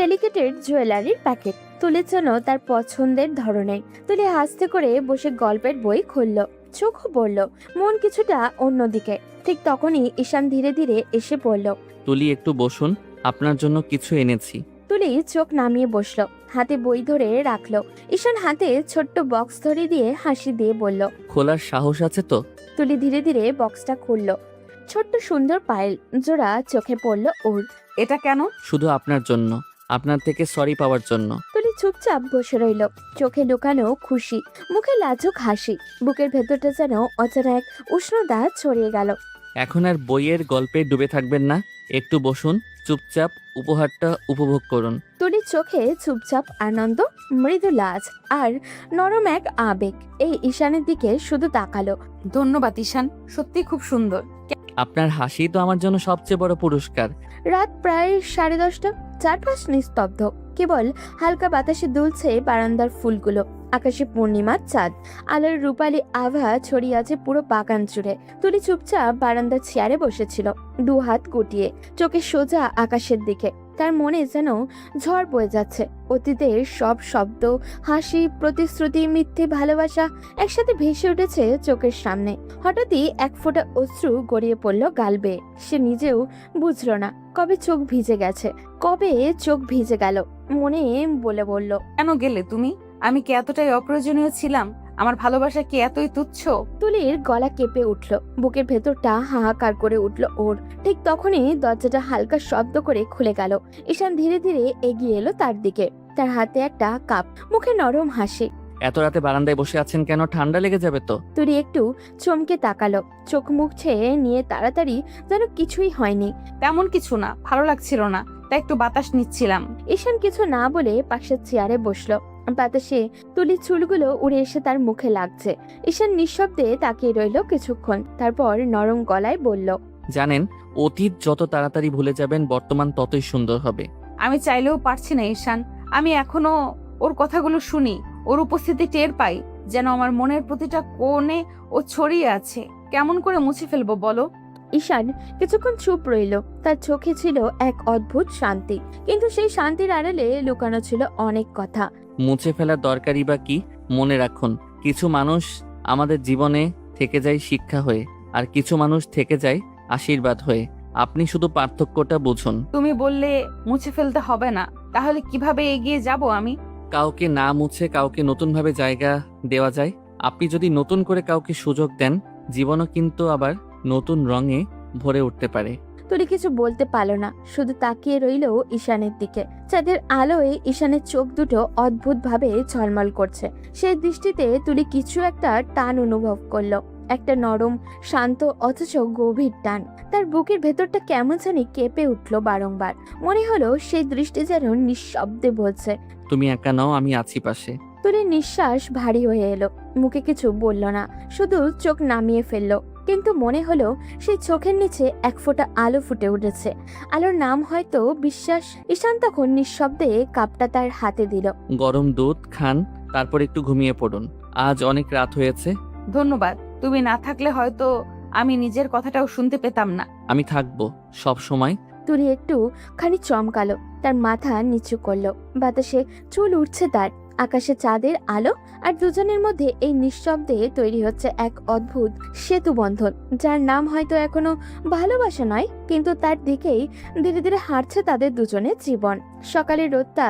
ডেলিকেটেড জুয়েলারির প্যাকেট, তুলির জন্য তার পছন্দের ধরনের। তুলি হাসতে করে বসে গল্পের বই খুলল, চোখও পড়ল, মন কিছুটা অন্যদিকে। ঠিক তখনই ঈশান ধীরে ধীরে এসে পড়ল। তুলি, একটু বসুন, আপনার জন্য কিছু এনেছি। তুলি চোখ নামিয়ে বসলো, হাতে বই ধরে রাখলো। ঈশান হাতে ছোট্ট বক্স ধরে দিয়ে হাসি দিয়ে বলল। খোলার সাহস আছে তো? তুলি ধীরে ধীরে বক্সটা খুললো। ছোট্ট সুন্দর পায়েল জোড়া চোখে পড়লো ওর। এটা কেন? শুধু আপনার জন্য, আপনার থেকে সরি পাওয়ার জন্য। তুলি চুপচাপ বসে রইল, চোখে লুকানো খুশি, মুখে লাজুক হাসি। বুকের ভেতরটা যেন অচেনা এক উষ্ণতা ছড়িয়ে গেল। এখন আর বইয়ের গল্পে ডুবে থাকবেন না, একটু বসুন, চুপচাপ উপহারটা উপভোগ করুন। তুলির চোখে চুপচাপ আনন্দ, মৃদু লাজ আর নরম এক আবেগ। এই ঈশানের দিকে শুধু তাকালো। ধন্যবাদ ঈশান, সত্যি খুব সুন্দর। আপনার হাসি তো আমার জন্য সবচেয়ে বড় পুরস্কার। রাত প্রায় 10:30। চারপাশ নিস্তব্ধ, কেবল হালকা বাতাসে দুলছে বারান্দার ফুলগুলো। আকাশে পূর্ণিমার চাঁদ, আলোর রূপালী আভা ছড়িয়ে আছে পুরো বাগান জুড়ে। তুলি চুপচাপ বারান্দার চেয়ারে বসেছিল, দু হাত গুটিয়ে, চোখে সোজা আকাশের দিকে। তার মনে যেন ঝড় বয়ে যাচ্ছে। অতীতের সব শব্দ, হাসি, প্রতিশ্রুতি, মিথ্যে ভালোবাসা একসাথে ভেসে উঠেছে চোখের সামনে। হঠাৎই এক ফোঁটা অশ্রু গড়িয়ে পড়ল গাল বেয়ে। সে নিজেও বুঝলো না কবে চোখ ভিজে গেছে, কবে চোখ ভিজে গেল। মনে বলে বলল, কেন গেলে তুমি? আমি কি এতটাই অপ্রয়োজনীয় ছিলাম? আমার ভালোবাসা কি এতই তুচ্ছ? তুলির গলা কেঁপে উঠল, বুকের ভেতরটা হাহাকার করে উঠল ওর। ঠিক তখনই দরজাটা হালকা শব্দ করে খুলে গেল। ঈশান ধীরে ধীরে এগিয়ে এলো তার দিকে, তার হাতে একটা কাপ, মুখে নরম হাসি। এত রাতে বারান্দায় বসে আছেন কেন? ঠান্ডা লেগে যাবে তো। তুলি একটু চমকে তাকালো, চোখ মুখ ছেয়ে নিয়ে তাড়াতাড়ি যেন কিছুই হয়নি। তেমন কিছু না, ভালো লাগছিল না, তাই একটু বাতাস নিচ্ছিলাম। ঈশান কিছু না বলে পাশের চেয়ারে বসলো। বাতাসে তুলির চুলগুলো উড়ে এসে তার মুখে লাগছে। ঈশান নিঃশব্দে তাকিয়ে রইল কিছুক্ষণ, তারপর নরম গলায় বলল, জানেন, অতীত যত তাড়াতাড়ি ভুলে যাবেন, বর্তমান ততই সুন্দর হবে। আমি চাইলেও পারছি না ঈশান। আমি এখনো ওর কথাগুলো শুনি, ওর উপস্থিতি টের পাই, যেন আমার মনের প্রতিটা কোণে ও ছড়িয়ে আছে। কেমন করে মুছে ফেলবো বলো? ঈশান কিছুক্ষণ চুপ রইল। তার চোখে ছিল এক অদ্ভুত শান্তি, কিন্তু সেই শান্তির আড়ালে লুকানো ছিল অনেক কথা। মুছে ফেলার দরকারই বা কি? মনে রাখুন, কিছু মানুষ আমাদের জীবনে থেকে যায় শিক্ষা হয়ে, আর কিছু মানুষ থেকে যায় আশীর্বাদ হয়ে। আপনি শুধু পার্থক্যটা বুঝুন। তুমি বললে মুছে ফেলতে হবে না, তাহলে কিভাবে এগিয়ে যাব আমি? কাউকে না মুছে কাউকে নতুনভাবে জায়গা দেওয়া যায়। আপনি যদি নতুন করে কাউকে সুযোগ দেন, জীবনও কিন্তু আবার নতুন রঙে ভরে উঠতে পারে। তুলি কিছু বলতে পারল না, শুধু তাকিয়ে রইল ঈশানের দিকে। চাঁদের আলোয় ঈশানের চোখ দুটো অদ্ভুত ভাবে ঝলমল করছে। সেই দৃষ্টিতে তুলি কিছু একটা টান অনুভব করলো, একটা নরম, শান্ত অথচ গভীর টান। তার বুকের ভেতরটা কেমন জানি কেঁপে উঠলো বারংবার। মনে হলো সেই দৃষ্টি যেন নিঃশব্দে বলছে, তুমি একা নও, আমি আছি পাশে। তুলির নিঃশ্বাস ভারী হয়ে এলো। মুখে কিছু বলল না, শুধু চোখ নামিয়ে ফেললো। কিন্তু মনে হলো সেই চোখের নিচে এক ফোঁটা আলো ফুটে উঠেছে। আলোর নাম হয়তো বিশ্বাস। ঈশান তখন নিঃশব্দে কাপটা তার হাতে দিল। গরম দুধ খান, তারপর একটু ঘুমিয়ে পড়ুন। আজ অনেক রাত হয়েছে। ধন্যবাদ। তুমি না থাকলে হয়তো আমি নিজের কথাটাও শুনতে পেতাম না। আমি থাকবো সব সময়। তুলি একটু খানি চমকালো, তার মাথা নিচু করলো। বাতাসে চুল উঠছে তার। আকাশে চাঁদের আলো আর দুজনের মধ্যে এই নিঃশব্দে তৈরি হচ্ছে এক অদ্ভুত সেতু বন্ধন, যার নাম হয়তো এখনো ভালোবাসা নয়, কিন্তু তার দিকেই ধীরে ধীরে হাঁটছে তাদের দুজনের জীবন। সকালের রোদটা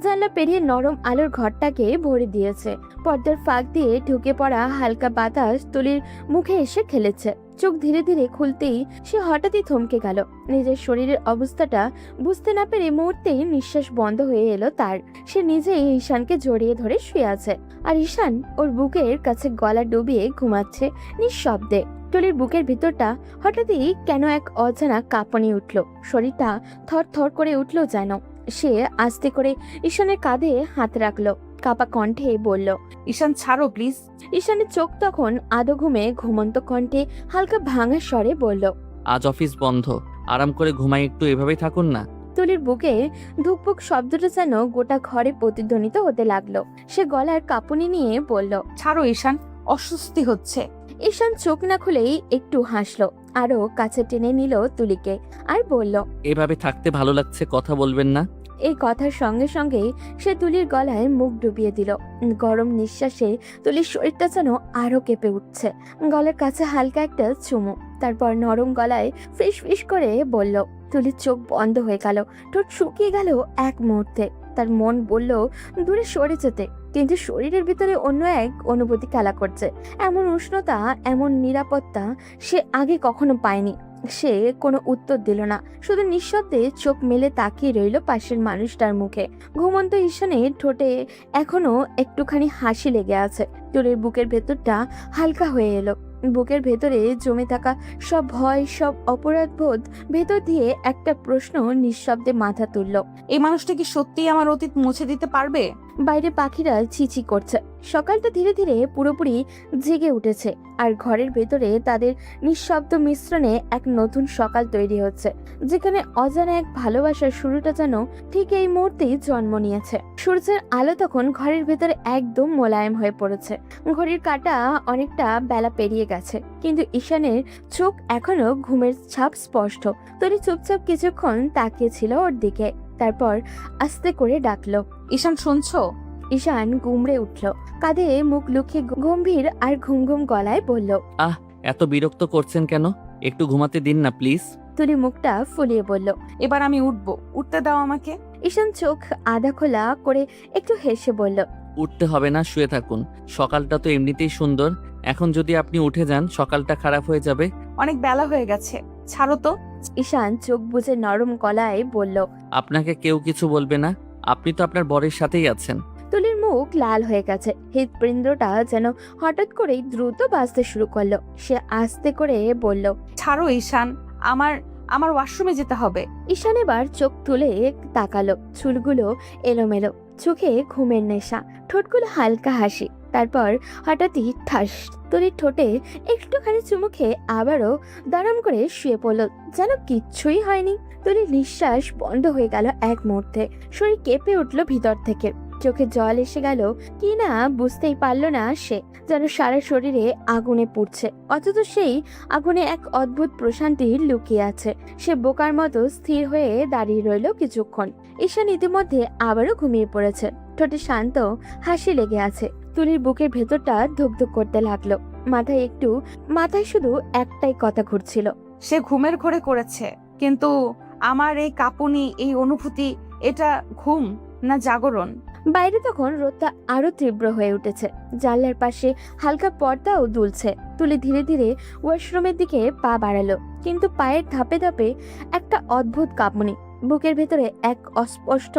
জানলা পেরিয়ে নরম আলোর ঘরটাকে ভরে দিয়েছে। পর্দার ফাঁক দিয়ে ঢুকে পড়া হালকা বাতাস তুলির মুখে এসে খেলেছে। চোখ ধীরে ধীরে খুলতেই সে হঠাৎই থমকে গেল। নিজের শরীরের অবস্থাটা বুঝতে না পেরে মুহূর্তেই নিঃশ্বাস বন্ধ হয়ে এলো তার। সে নিজেই ঈশানকে জড়িয়ে ধরে শুয়ে আছে, আর ঈশান ওর বুকের কাছে গলা ডুবিয়ে ঘুমাচ্ছে নিঃশব্দে। তুলির বুকের ভিতরটা হঠাৎই কেন এক অজানা কাঁপুনি উঠল, শরীরটা থর থর করে উঠল যেন। সে আস্তে করে ঈশানের কাঁধে হাত রাখলো, কাপা কণ্ঠে বলল, ঈশান ছাড়ো প্লিজ। ঈশানের চোখ তখন আধো ঘুমে ঘুমন্ত কণ্ঠে হালকা ভাঙা স্বরে বলল, আজ অফিস বন্ধ, আরাম করে ঘুমাই একটু, এভাবেই থাকুন না। তুলির বুকে ধুকপুক শব্দটা যেন গোটা ঘরে প্রতিধ্বনিত হতে লাগলো। সে গলার কাঁপুনি নিয়ে বলল, ছাড়ো ঈশান, অস্বস্তি হচ্ছে। ঈশান চোখ না খুলেই একটু হাসলো, আরো কাছে টেনে নিল তুলিকে, আর বলল, এভাবে থাকতে ভালো লাগছে, কথা বলবেন না? এই কথার সঙ্গে সঙ্গেই সে তুলির গলায় মুখ ডুবিয়ে দিল। গরম নিঃশ্বাসে তুলির শরীরটা যেন আরো কেঁপে উঠছে। গলার কাছে হালকা একটা চুমু, তারপর নরম গলায় ফিস ফিস করে বলল, তুলির চোখ বন্ধ হয়ে গেল, ঠোঁট শুকিয়ে গেল এক মুহূর্তে। তার মন বলল দূরে সরে যেতে, কিন্তু শরীরের ভিতরে অন্য এক অনুভূতি খেলা করছে। এমন উষ্ণতা, এমন নিরাপত্তা সে আগে কখনো পায়নি। সে কোনো উত্তর দিল না, শুধু নিঃশব্দে চোখ মেলে তাকিয়ে রইল পাশের মানুষটার মুখে। ঘুমন্ত ঈশানের ঠোঁটে এখনো একটুখানি হাসি লেগে আছে। তুলির বুকের ভেতরটা হালকা হয়ে এলো। বুকের ভেতরে জমে থাকা সব ভয়, সব অপরাধবোধ ভেতর দিয়ে একটা প্রশ্ন নিঃশব্দে মাথা তুলল। এই মানুষটা কি সত্যিই আমার অতীত মুছে দিতে পারবে? বাইরে পাখিরা চিচি করছে। সকালটা ধীরে ধীরে পুরোপুরি জেগে উঠেছে, আর ঘরের ভেতরে তাদের নিঃশব্দ মিশ্রণে এক নতুন সকাল তৈরি হচ্ছে, যেখানে অজানা এক ভালোবাসার শুরুটা যেন ঠিক এই মুহূর্তেই জন্ম নিয়েছে। সূর্যের আলো তখন ঘরের ভেতরে একদম মোলায়েম হয়ে পড়েছে। ঘড়ির কাঁটা অনেকটা বেলা পেরিয়ে গেছে, কিন্তু ঈশানের চোখ এখনো ঘুমের ছাপ স্পষ্ট। তরি চুপচাপ কিছুক্ষণ তাকিয়েছিল ওর দিকে, তারপর আস্তে করে ডাকলো, ঈশান শুনছো? ঈশান গুমড়ে উঠল, কাঁধে মুখ লুকিয়ে গম্ভীর আর ঘুম ঘুম গলায় বলল, এত বিরক্ত করছেন কেন? একটু ঘুমাতে দিন না প্লিজ। তুলি মুখটা ফুলিয়ে বলল। এবার আমি উঠবো, উঠতে দাও আমাকে। ঈশান চোখ আধা খোলা করে একটু হেসে বলল, উঠতে হবে না, শুয়ে থাকুন। সকালটা তো এমনিতেই সুন্দর, এখন যদি আপনি উঠে যান সকালটা খারাপ হয়ে যাবে। অনেক বেলা হয়ে গেছে, ছাড়ো তো। ঈশান চোখ বুজে নরম গলায় বলল। আপনাকে কেউ কিছু বলবে না, আপনি তো আপনার বরের সাথেই আছেন। তুলির মুখ লাল হয়ে গেছে, হৃৎপিণ্ডটা যেন হঠাৎ করেই দ্রুত বাজতে শুরু করলো। সে আস্তে করে বলল, ছাড়ো ঈশান, আমার ওয়াশরুমে যেতে হবে। ঈশান এবার চোখ তুলে তাকালো, চুলগুলো এলোমেলো, চোখে ঘুমের নেশা, ঠোঁটগুলো হালকা হাসি। তারপর হঠাৎই ঠাস, তুলির ঠোঁটে একটুখানি চুমু খেয়ে আবারও দাঁড়াম করে শুয়ে পড়ল, যেন কিচ্ছুই হয়নি। তুলির নিঃশ্বাস বন্ধ হয়ে গেল এক মুহূর্তে, শরীর কেঁপে উঠলো ভিতর থেকে, চোখে জল এসে গেল কি না বুঝতেই পারলো না সে, যেন সারা শরীরে আগুনে পুড়ছে, অথচ সেই আগুনে এক অদ্ভুত প্রশান্তি লুকিয়ে আছে। সে বোকার মতো স্থির হয়ে দাঁড়িয়ে রইল কিছুক্ষণ। ঈশান ইতিমধ্যে আবারও ঘুমিয়ে পড়েছে, ঠোঁটে শান্ত হাসি লেগে আছে। তুলির বুকের ভেতরটা ধুকধুক করতে লাগলো, মাথায় শুধু একটাই কথা ঘুরছিল, সে ঘুমের ঘোরে করেছে, কিন্তু আমার এই কাঁপুনি, এই অনুভূতি, এটা ঘুম না জাগরণ? বাইরে তখন রোদটা আরো তীব্র হয়ে উঠেছে, জানলার পাশে হালকা পর্দাও দুলছে। তুলি ধীরে ধীরে ওয়াশরুমের দিকে পা বাড়ালো, কিন্তু পায়ের ধাপে ধাপে একটা অদ্ভুত কাঁপুনি, বুকের ভেতরে এক অস্পষ্ট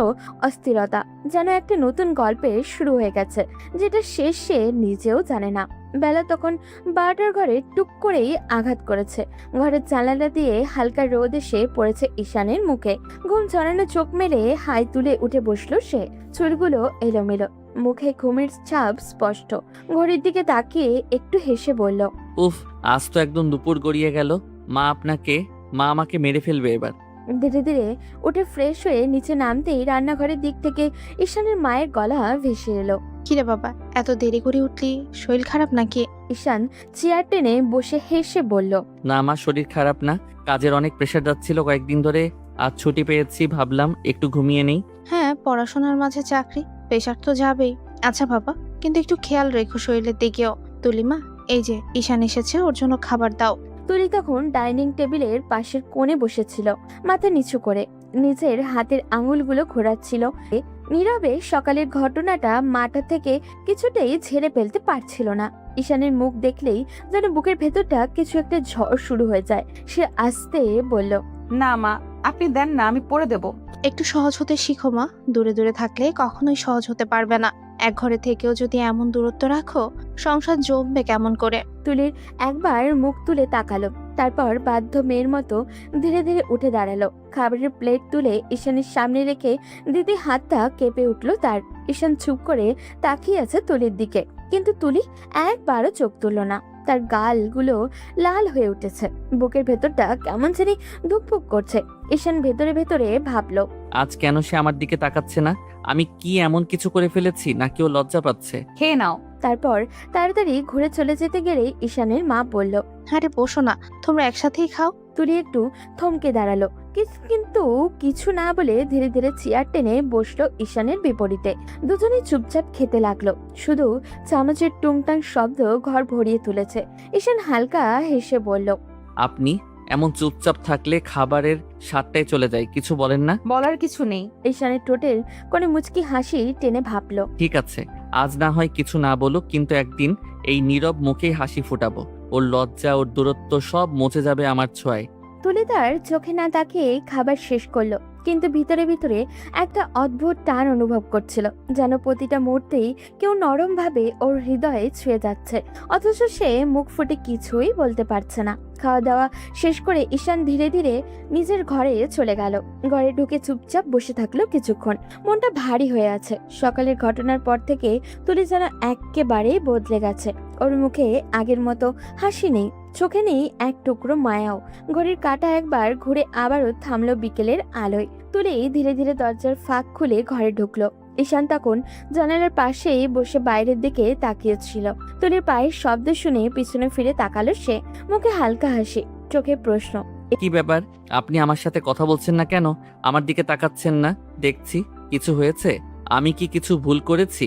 অস্থিরতা, যেন একটা নতুন গল্পের শুরু হয়ে গেছে, যেটা শেষ সে নিজেও জানে না। বেলা তখন 12টার ঘরে টুক করেই আঘাত করেছে। ঘরের জানালা দিয়ে হালকা রোদ এসে পড়েছে ঈশানের মুখে। ঘুম ছড়ানো চোখ মেলে হাই তুলে উঠে বসলো সে, চুলগুলো এলোমেলো, মুখে ঘুমের ছাপ স্পষ্ট। ঘড়ির দিকে তাকিয়ে একটু হেসে বলল, উফ, আজ তো একদম দুপুর গড়িয়ে গেল। মা আমাকে মেরে ফেলবে এবার। ধীরে ধীরে উঠে ফ্রেশ হয়ে নিচে নামতেই রান্নাঘরের দিক থেকে ঈশানের মায়ের গলা ভেসে এলো। কিরে বাবা, এত দেরি করে উঠলি, শরীর খারাপ নাকি? ঈশান চেয়ার টেনে বসে হেসে বলল, না, আমার শরীর খারাপ না, কাজের অনেক প্রেশার যাচ্ছিল কয়েকদিন ধরে, আজ ছুটি পেয়েছি, ভাবলাম একটু ঘুমিয়ে নেই। হ্যাঁ, পড়াশোনার মাঝে চাকরি, প্রেশার তো যাবেই। আচ্ছা বাবা, কিন্তু একটু খেয়াল রেখো শরীরের দিকেও। তুলিমা, এই যে ঈশান এসেছে, ওর জন্য খাবার দাও। তুলি তখন ডাইনিং টেবিলের পাশের কোণে বসেছিল, মাথা নিচু করে নিজের হাতের আঙুলগুলো ঘোরাচ্ছিল। নীরবে সকালের ঘটনাটা মাথা থেকে কিছুতেই ঝেড়ে ফেলতে পারছিল না। ঈশানের মুখ দেখলেই যেন বুকের ভেতরটা কিছু একটা ঝড় শুরু হয়ে যায়। সে আস্তে বলল, না মা, আপনি দেন না, আমি পড়ে দেব। একটু সহজ হতে শিখো মা, দূরে দূরে থাকলে কখনোই সহজ হতে পারবে না। এক ঘরে থেকেও যদি এমন দূরত্ব রাখো, সংসার জমবে কেমন করে। তুলির একবার মুখ তুলে তাকালো, তারপর বাধ্য মেয়ের মতো ধীরে ধীরে উঠে দাঁড়ালো। খাবারের প্লেট তুলে ঈশানের সামনে রেখে দিদি হাতটা কেঁপে উঠলো তার। ঈশান চুপ করে তাকিয়ে আছে তুলির দিকে, কিন্তু তুলি একবারও চোখ তুলল না। তার গালগুলো লাল হয়ে উঠেছে, বুকের ভেতরটা কেমন জানি ধুকপুক করছে। ঈশান ভেতরে ভেতরে ভাবলো, আজ কেন সে আমার দিকে তাকাচ্ছে না? আমি কি এমন কিছু করে ফেলেছি নাকি ও লজ্জা পাচ্ছে? খেয়ে নাও। তারপর তাড়াতাড়ি ঘুরে চলে যেতে গেলেই ঈশানের মা বলল, আরে বসো না, তোমরা একসাথেই খাও। তুলি একটু থমকে দাঁড়ালো, কিন্তু কিছু না বলে ধীরে ধীরে চেয়ার টেনে বসলো ঈশানের বিপরীতে। দুজনেই চুপচাপ খেতে লাগলো, শুধু চামচের টুংটাং শব্দ ঘর ভরিয়ে তুলেছে। ঈশান হালকা হেসে বলল, আপনি এমন চুপচাপ থাকলে খাবারের স্বাদটাই চলে যায়। কিছু বলেন না? বলার কিছু নেই। ঈশানের ঠোঁটের কোনো মুচকি হাসি টেনে ভাবলো। ঠিক আছে, আজ না হয় কিছু না বলুক, কিন্তু একদিন এই নীরব মুখেই হাসি ফুটাবো। ওর লজ্জা, ওর দূরত্ব সব মুছে যাবে আমার ছোঁয়ায়। তুলি তার চোখে না তাকিয়ে খাবার শেষ করলো, কিন্তু ভিতরে ভিতরে একটা অদ্ভুত টান অনুভব করছিল, যেন প্রতিটা মুহূর্তেই কেউ নরম ভাবে ওর হৃদয়ে ছুঁয়ে যাচ্ছে, অথচ সে মুখ ফুটে কিছুই বলতে পারছে না। খাওয়া দাওয়া শেষ করে ঈশান ধীরে ধীরে নিজের ঘরে চলে গেল। ঘরে ঢুকে চুপচাপ বসে থাকলো কিছুক্ষণ। মনটা ভারী হয়ে আছে। সকালের ঘটনার পর থেকে তুলি যেন একেবারেই বদলে গেছে। ওর মুখে আগের মতো হাসি নেই, চোখে নেই এক টুকরো মায়াও। ঘড়ির কাঁটা একবার ঘুরে আবারও থামলো বিকেলের আলোয়। তুলি ধীরে ধীরে দরজার ফাঁক খুলে ঘরে ঢুকলো। ঈশান তখন জানালার পাশেই বসে বাইরের দিকে তাকিয়েছিল। তুলির পায়ের শব্দ শুনে পিছনে ফিরে তাকালো সে, মুখে হালকা হাসি, চোখে প্রশ্ন। কি ব্যাপার, আপনি আমার সাথে কথা বলছেন না কেন? আমার দিকে তাকাচ্ছেন না দেখছি। কিছু হয়েছে? আমি কি কিছু ভুল করেছি?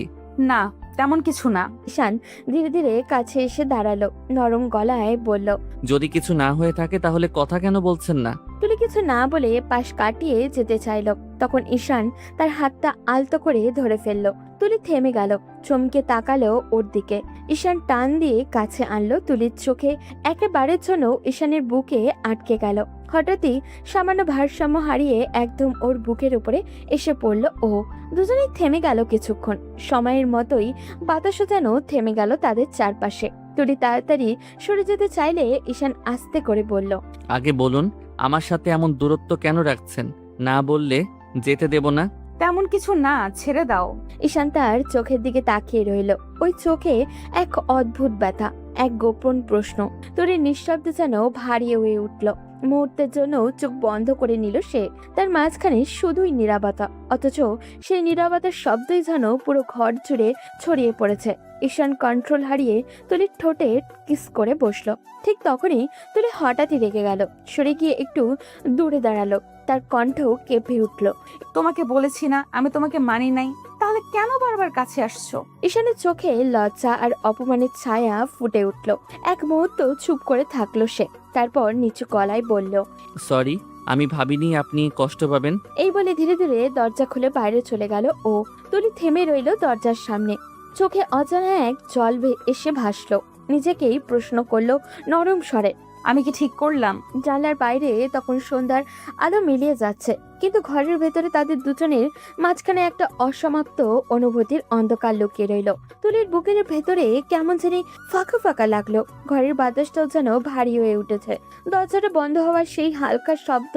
না, তেমন কিছু না। ঈশান ধীরে ধীরে কাছে এসে দাঁড়ালো, নরম গলায় বলল। যদি কিছু না হয়ে থাকে তাহলে কথা কেন বলছেন না? তুলি কিছু না বলে পাশ কাটিয়ে যেতে চাইলো, তখন ঈশান তার হাতটা আলতো করে ধরে ফেললো। তুলি থেমে গেল, চমকে তাকালো ওর দিকে। ঈশান টান দিয়ে কাছে আনলো। তুলির চোখে একেবারের জন্য ঈশানের বুকে আটকে গেল। হঠাৎই সামান্য ভারসাম্য হারিয়ে একদম ওর বুকের উপরে এসে পড়ল ও। দুজনেই থেমে গেল কিছুক্ষণ। সময়ের মতোই বাতাসও যেন থেমে গেল তাদের চারপাশে। তুলি তাড়াতাড়ি সরে যেতে চাইলে ঈশান আস্তে করে বলল। আগে বলুন, আমার সাথে এমন দূরত্ব কেন রাখছেন? না বললে যেতে দেব না। তেমন কিছু না, ছেড়ে দাও। ঈশান তার চোখের দিকে তাকিয়ে রইল। ওই চোখে এক অদ্ভুত ব্যথা, এক গোপন প্রশ্ন। তুলির নিঃশব্দে যেন ভারী হয়ে উঠল। মুহূর্তের জন্য চোখ বন্ধ করে নিল সে। তার মাঝখানে শুধুই নীরবতা, অথচ সেই নীরবতার শব্দই যেন পুরো ঘর জুড়ে ছড়িয়ে পড়েছে। ঈশান কন্ট্রোল হারিয়ে তুলির ঠোঁটে কিস করে বসলো। ঠিক তখনই তুলি হঠাৎই রেগে গেল, সরে গিয়ে একটু দূরে দাঁড়ালো। তার কণ্ঠ কেঁপে উঠল। তোমাকে বলেছি না আমি তোমাকে মানি নাই, তাহলে কেন বারবার কাছে আসছো? ঈশানের চোখে লজ্জা আর অপমানের ছায়া ফুটে উঠল। এক মুহূর্ত চুপ করে থাকলো সে, তারপর নিচু গলায় বলল। সরি, আমি ভাবিনি আপনি কষ্ট পাবেন। এই বলে ধীরে ধীরে দরজা খুলে বাইরে চলে গেল ও। তুলি থেমে রইল দরজার সামনে, চোখে অজানা এক জল এসে ভাসলো। নিজেকেই প্রশ্ন করলো নরম স্বরে। আমি কি ঠিক করলাম? জানলার বাইরে তখন সন্ধ্যার আলো মিলিয়ে যাচ্ছে, কিন্তু ঘরের ভেতরে তাদের দুজনের মাঝখানে একটা অসমাপ্ত অনুভূতির অন্ধকার লুকিয়ে রইল। তুলির বুকের ভেতরে কেমন জানি ফাঁকা ফাঁকা লাগলো। ঘরের বাতাসটাও যেন ভারী হয়ে উঠেছে। দরজাটা বন্ধ হওয়ার সেই হালকা শব্দ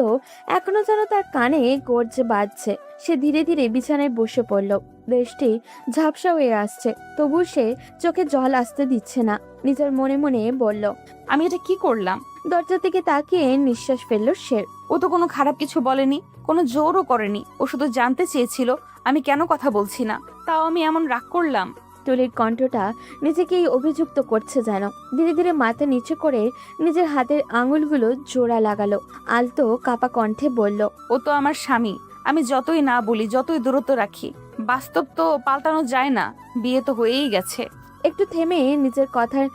এখনো যেন তার কানে গর্জে বাজছে। সে ধীরে ধীরে বিছানায় বসে পড়ল। দেশটি ঝাপসা হয়ে আসছে, তবু সে চোখে জল আসতে দিচ্ছে না। নিজের মনে মনে বলল, আমি এটা কি করলাম? দরজা থেকে তাকিয়ে নিঃশ্বাস ফেলল সে। ও তো কোনো খারাপ কিছু বলেনি, কোনো জোরও করেনি। ও শুধু জানতে চেয়েছিল আমি কেন কথা বলছি না, তাও আমি এমন রাগ করলাম। তুলির কণ্ঠটা নিজেকেই অভিযুক্ত করছে যেন। ধীরে ধীরে মাথা নিচু করে নিজের হাতের আঙুলগুলো জোড়া লাগালো। আলতো কাপা কণ্ঠে বলল, ও তো আমার স্বামী। আমি যতই না বলি, যতই দূরত্ব রাখি, বাস্তব তো পাল্টানো যায় না। বিয়ে তো হয়েই গেছে। একটু থেমে নিজের কথার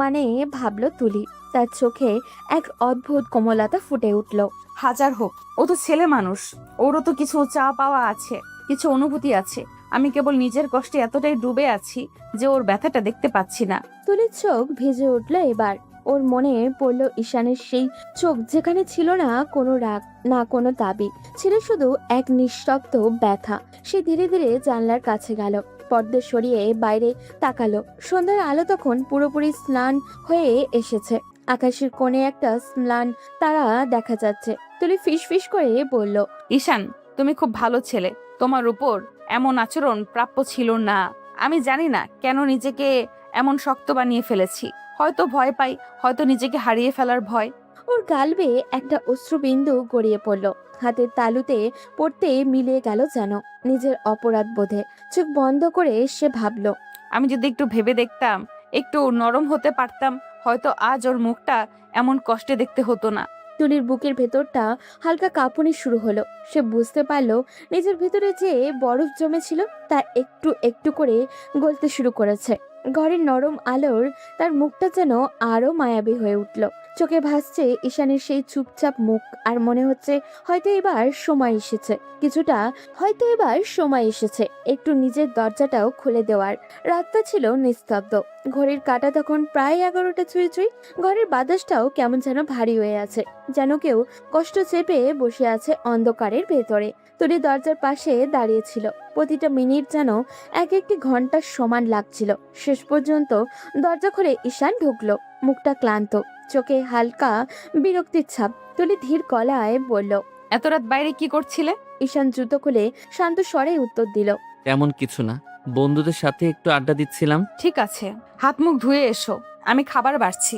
মানে ভাবলো তুলি। তার চোখে এক অদ্ভুত কোমলতা ফুটে উঠল। হাজার হোক, ও তো ছেলে মানুষ, ওরও তো কিছু চাওয়া পাওয়া আছে, কিছু অনুভূতি আছে। আমি কেবল নিজের কষ্টে এতটাই ডুবে আছি যে ওর ব্যথাটা দেখতে পাচ্ছি না। তুলির চোখ ভিজে উঠল এবার। ওর মনে পড়ল ঈশানের সেই চোখ, যেখানে ছিল না কোনো রাগ, না কোনো দাবি, ছিল শুধু এক নিঃশব্দ ব্যথা। সে ধীরে ধীরে জানলার কাছে গেল, পর্দা সরিয়ে বাইরে তাকালো। সন্ধ্যার আলো তখন পুরোপুরি স্নান হয়ে এসেছে। আকাশের কোণে একটা ম্লান তারা দেখা যাচ্ছে। তুলি ফিস ফিস করে বলল, ঈশান, তুমি খুব ভালো ছেলে। তোমার উপর এমন আচরণ প্রাপ্য ছিল না। আমি জানি না কেন নিজেকে এমন শক্ত বানিয়ে ফেলেছি। হয়তো ভয় পাই, হয়তো নিজেকে হারিয়ে ফেলার ভয়। ওর গাল বেয়ে একটা অশ্রুবিন্দু গড়িয়ে পড়ল। হাতের তালুতে পড়তে মিলিয়ে গেল যেন নিজের অপরাধ বোধে। চোখ বন্ধ করে সে ভাবল, আমি যদি একটু ভেবে দেখতাম, একটু নরম হতে পারতাম, হয়তো আজ ওর মুখটা এমন কষ্টে দেখতে হতো না। তুলির বুকের ভেতরটা হালকা কাঁপুনি শুরু হলো। সে বুঝতে পারলো নিজের ভিতরে যে বরফ জমেছিল তা একটু একটু করে গলতে শুরু করেছে। ঘরের নরম আলোর তার মুখটা যেন আরো মায়াবী হয়ে উঠল। চোখে ভাসছে ঈশানের সেই চুপচাপ মুখ, আর মনে হচ্ছে হয়তো এবার সময় এসেছে কিছুটা, হয়তো এবার সময় এসেছে একটু নিজের দরজাটাও খুলে দেওয়ার। রাতটা ছিল নিস্তব্ধ, ঘড়ির কাঁটা তখন প্রায় 11টা ছুঁই ছুঁই। ঘরের বাতাসটাও কেমন যেন ভারী হয়ে আছে, যেন কেউ কষ্ট চেপে বসে আছে অন্ধকারের ভেতরে। তুলি দরজার পাশে দাঁড়িয়েছিল, প্রতিটা মিনিট যেন এক একটি ঘন্টার সমান লাগছিল। শেষ পর্যন্ত দরজা খুলে ঈশান ঢুকলো, মুখটা ক্লান্ত, চোখে হালকা বিরক্তির ছাপ। তুলি ধীর গলায় বলল, এত রাত বাইরে কি করছিলে? ঈশান জুতো খুলে শান্ত স্বরে উত্তর দিল, তেমন কিছু না, বন্ধুদের সাথে একটু আড্ডা দিচ্ছিলাম। ঠিক আছে, হাত মুখ ধুয়ে এসো, আমি খাবার বাড়ছি।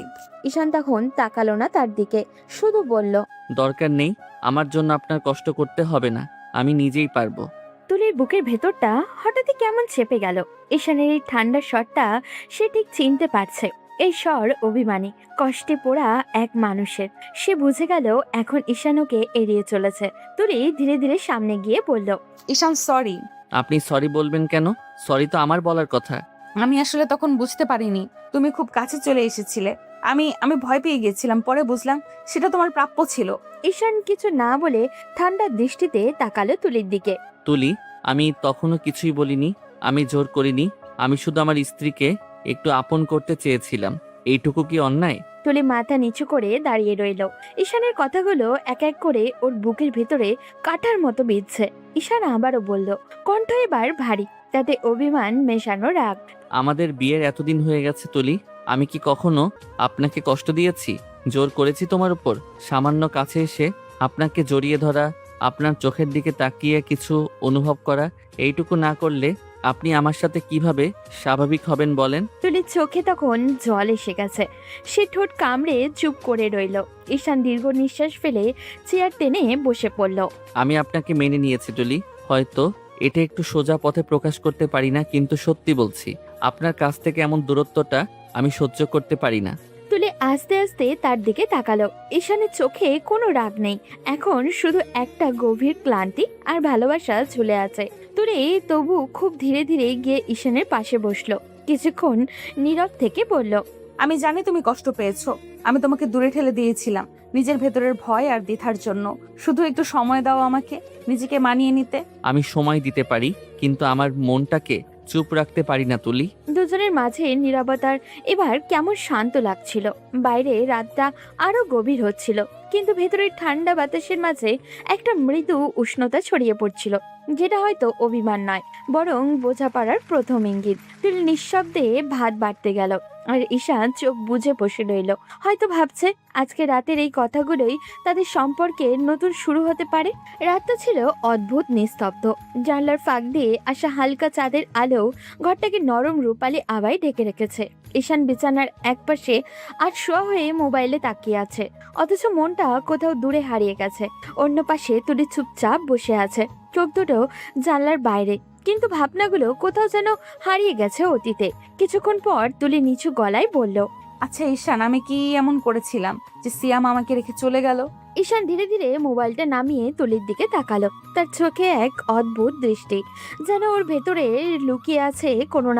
ঈশান তখন তাকালো না তার দিকে, শুধু বলল, দরকার নেই, আমার জন্য আপনার কষ্ট করতে হবে না, আমি নিজেই পারবো। তুলির বুকের ভেতরটা হঠাৎই কেমন চেপে গেল। ঈশানের এই ঠান্ডা স্বরটা সে ঠিক চিনতে পারছে। এই স্বর অভিমানী, কষ্টে পোড়া এক মানুষের। সে বুঝে গেল এখন ঈশান ওকে এড়িয়ে চলেছে। তুলি ধীরে ধীরে সামনে গিয়ে বলল, ঈশান সরি। আপনি সরি বলবেন কেন? সরি তো আমার বলার কথা। আমি আসলে তখন বুঝতে পারিনি তুমি খুব কাছে চলে এসেছিলে। আমি আমি ভয় পেয়ে গিয়েছিলাম, পরে বুঝলাম সেটা তোমার প্রাপ্য ছিল। ঈশান কিছু না বলে ঠান্ডা দৃষ্টিতে তাকালো তুলির দিকে। তুলি, আমি তখনও কিছুই বলিনি, আমি জোর করিনি, আমি শুধু আমার স্ত্রীকে একটু আপন করতে চেয়েছিলাম। এইটুকু কি অন্যায়? তুলি মাথা নিচু করে দাঁড়িয়ে রইল। ঈশানের কথাগুলো এক এক করে ওর বুকের ভেতরে কাঁটার মতো বিঁধছে। ঈশান আবারও বলল, কণ্ঠ এবার ভারী, তাতে অভিমান মেশানো রাগ। আমাদের বিয়ের এতদিন হয়ে গেছে তুলি, আমি কি কখনো আপনাকে কষ্ট দিয়েছি? জোর করেছি তোমার উপর? সামান্য কাছে এসে আপনাকে জড়িয়ে ধরা, আপনার চোখের দিকে তাকিয়ে কিছু অনুভব করা, এইটুকু না করলে আপনি আমার সাথে কিভাবে স্বাভাবিক হবেন বলেন? তুলির চোখে তখন জল এসে গেছে। সে ঠোঁট কামড়ে চুপ করে রইল। ঈশান দীর্ঘ নিঃশ্বাস ফেলে চেয়ার টেনে বসে পড়ল। আমি আপনাকে মেনে নিয়েছি তুলি, হয়তো এটা একটু সোজা পথে প্রকাশ করতে পারি না, কিন্তু সত্যি বলছি, আপনার কাছ থেকে এমন দূরত্বটা আমি সহ্য করতে পারি না। তুলি আস্তে আস্তে তার দিকে তাকালো। ঈশানের চোখে কোনো রাগ নেই, এখন শুধু একটা গভীর ক্লান্তি আর ভালোবাসা ঝুলে আছে। তুলি তবু খুব ধীরে ধীরে গিয়ে ঈশানের পাশে বসলো। কিছুক্ষণ নীরব থেকে বলল, আমি জানি তুমি কষ্ট পেয়েছো, আমি তোমাকে দূরে ঠেলে দিয়েছিলাম নিজের ভেতরের ভয় আর দ্বিধার জন্য। শুধু একটু সময় দাও আমাকে নিজেকে মানিয়ে নিতে। আমি সময় দিতে পারি, কিন্তু আমার মনটাকে চুপ রাখতে পারি না তুলি। দুজনের মাঝে নীরবতার এবার কেমন শান্ত লাগছিল। বাইরে রাতটা আরো গভীর হচ্ছিল, কিন্তু ভেতরের ঠান্ডা বাতাসের মাঝে একটা মৃদু উষ্ণতা ছড়িয়ে পড়ছিল, যেটা হয়তো অভিমান নয়, বরং বোঝাপড়ার প্রথম ইঙ্গিত। তুলি নিঃশব্দে ভাত বাড়তে গেল, আর ঈশান চোখ বুজে বসে রইল। হয়তো ভাবছে আজকে রাতের এই কথাগুলোই তাদের সম্পর্কে নতুন শুরু হতে পারে। রাতটা ছিল অদ্ভুত নিস্তব্ধ। জানলার ফাঁক দিয়ে আসা হালকা চাঁদের আলো ঘরটাকে নরম রূপালি আবায় ঢেকে রেখেছে। ঈশান বিছানার একপাশে আর শোয়া হয়ে মোবাইলে তাকিয়ে আছে, অথচ মনটা কোথাও দূরে হারিয়ে গেছে। অন্য পাশে তুলি চুপচাপ বসে আছে, চোখ দুটো জানলার বাইরে, কিন্তু ভাবনাগুলো কোথাও যেন হারিয়ে গেছে অতীতে। কিছুক্ষণ পর তুলি নিচু গলায় বলল, আচ্ছা ঈশান, আমি কি এমন করেছিলাম যে সিয়াম আমাকে রেখে চলে গেল? ঈশান ধীরে ধীরে মোবাইলটা নামিয়ে তুলির দিকে তাকালো। তার চোখে এক অদ্ভুত দৃষ্টি, যেন ওর ভেতরে লুকিয়ে আছে কোনো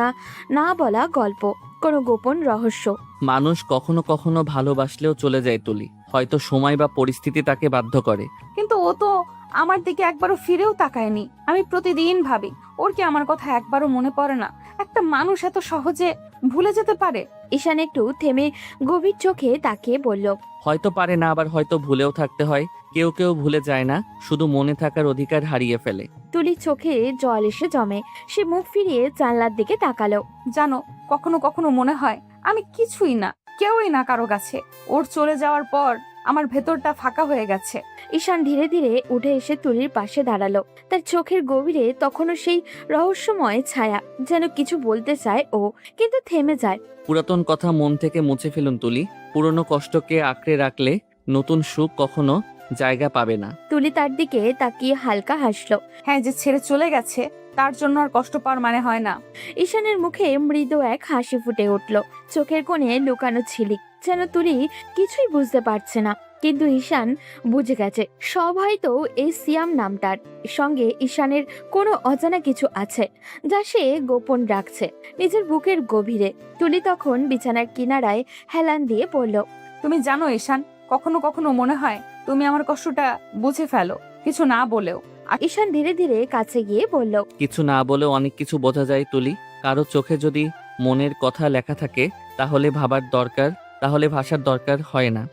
না বলা গল্প, কোনো গোপন রহস্য। মানুষ কখনো কখনো ভালোবাসলেও চলে যায় তুলি, হয়তো সময় বা পরিস্থিতি তাকে বাধ্য করে। কিন্তু ও তো আমার দিকে একবারও ফিরেও তাকায়নি। আমি প্রতিদিন ভাবি ওর কি আমার কথা একবারও মনে পড়ে না? একটা মানুষ এত সহজে ভুলে যেতে পারে? ঈশান একটু থেমে গভীর চোখে তাকিয়ে বলল, হয়তো পারে না, আবার হয়তো ভুলেও থাকতে হয়। কেউ কেউ ভুলে যায় না, শুধু মনে থাকার অধিকার হারিয়ে ফেলে। তুলির চোখে জল এসে জমে। সে মুখ ফিরিয়ে জানলার দিকে তাকালো। জানো, কখনো কখনো মনে হয় আমি কিছুই না, কেউই না কারো কাছে। ওর চলে যাওয়ার পর আমার ভেতরটা ফাঁকা হয়ে গেছে। ঈশান ধীরে ধীরে উঠে এসে তুলির পাশে দাঁড়ালো। তার চোখের গভীরে তখনও সেই রহস্যময় ছায়া, যেন কিছু বলতে চায় ও, কিন্তু থেমে যায়। পুরাতন কথা মন থেকে মুছে ফেলুন তুলি, পুরনো কষ্টকে আঁকড়ে রাখলে নতুন সুখ কখনো জায়গা পাবে না। তুলি তার দিকে তাকিয়ে হালকা হাসলো। হ্যাঁ, যে ছেড়ে চলে গেছে তার জন্য আর কষ্ট পাওয়ার মানে হয় না। ঈশানের মুখে মৃদু এক হাসি ফুটে উঠল, চোখের কোণে লুকানো ঝিলিক, যেন তুলি কিছুই বুঝতে পারছে না। কিন্তু ঈশান বুঝে গেছে, সব হয়তো এই সিয়াম নামটার সঙ্গে ঈশানের কোনো অজানা কিছু আছে, যা সে গোপন রাখছে নিজের বুকের গভীরে। তুলি তখন বিছানার কিনারায় হেলান দিয়ে বলল, তুমি জানো ঈশান, কখনো কখনো মনে হয় তুমি আমার কষ্টটা বুঝে ফেলো, কিছু না বলেও। ঈশান ধীরে ধীরে কাছে গিয়ে বলল, কিছু না বলেও অনেক কিছু বোঝা যায় তুলি। কারো চোখে যদি মনের কথা লেখা থাকে তাহলে ভাষার দরকার হয় না।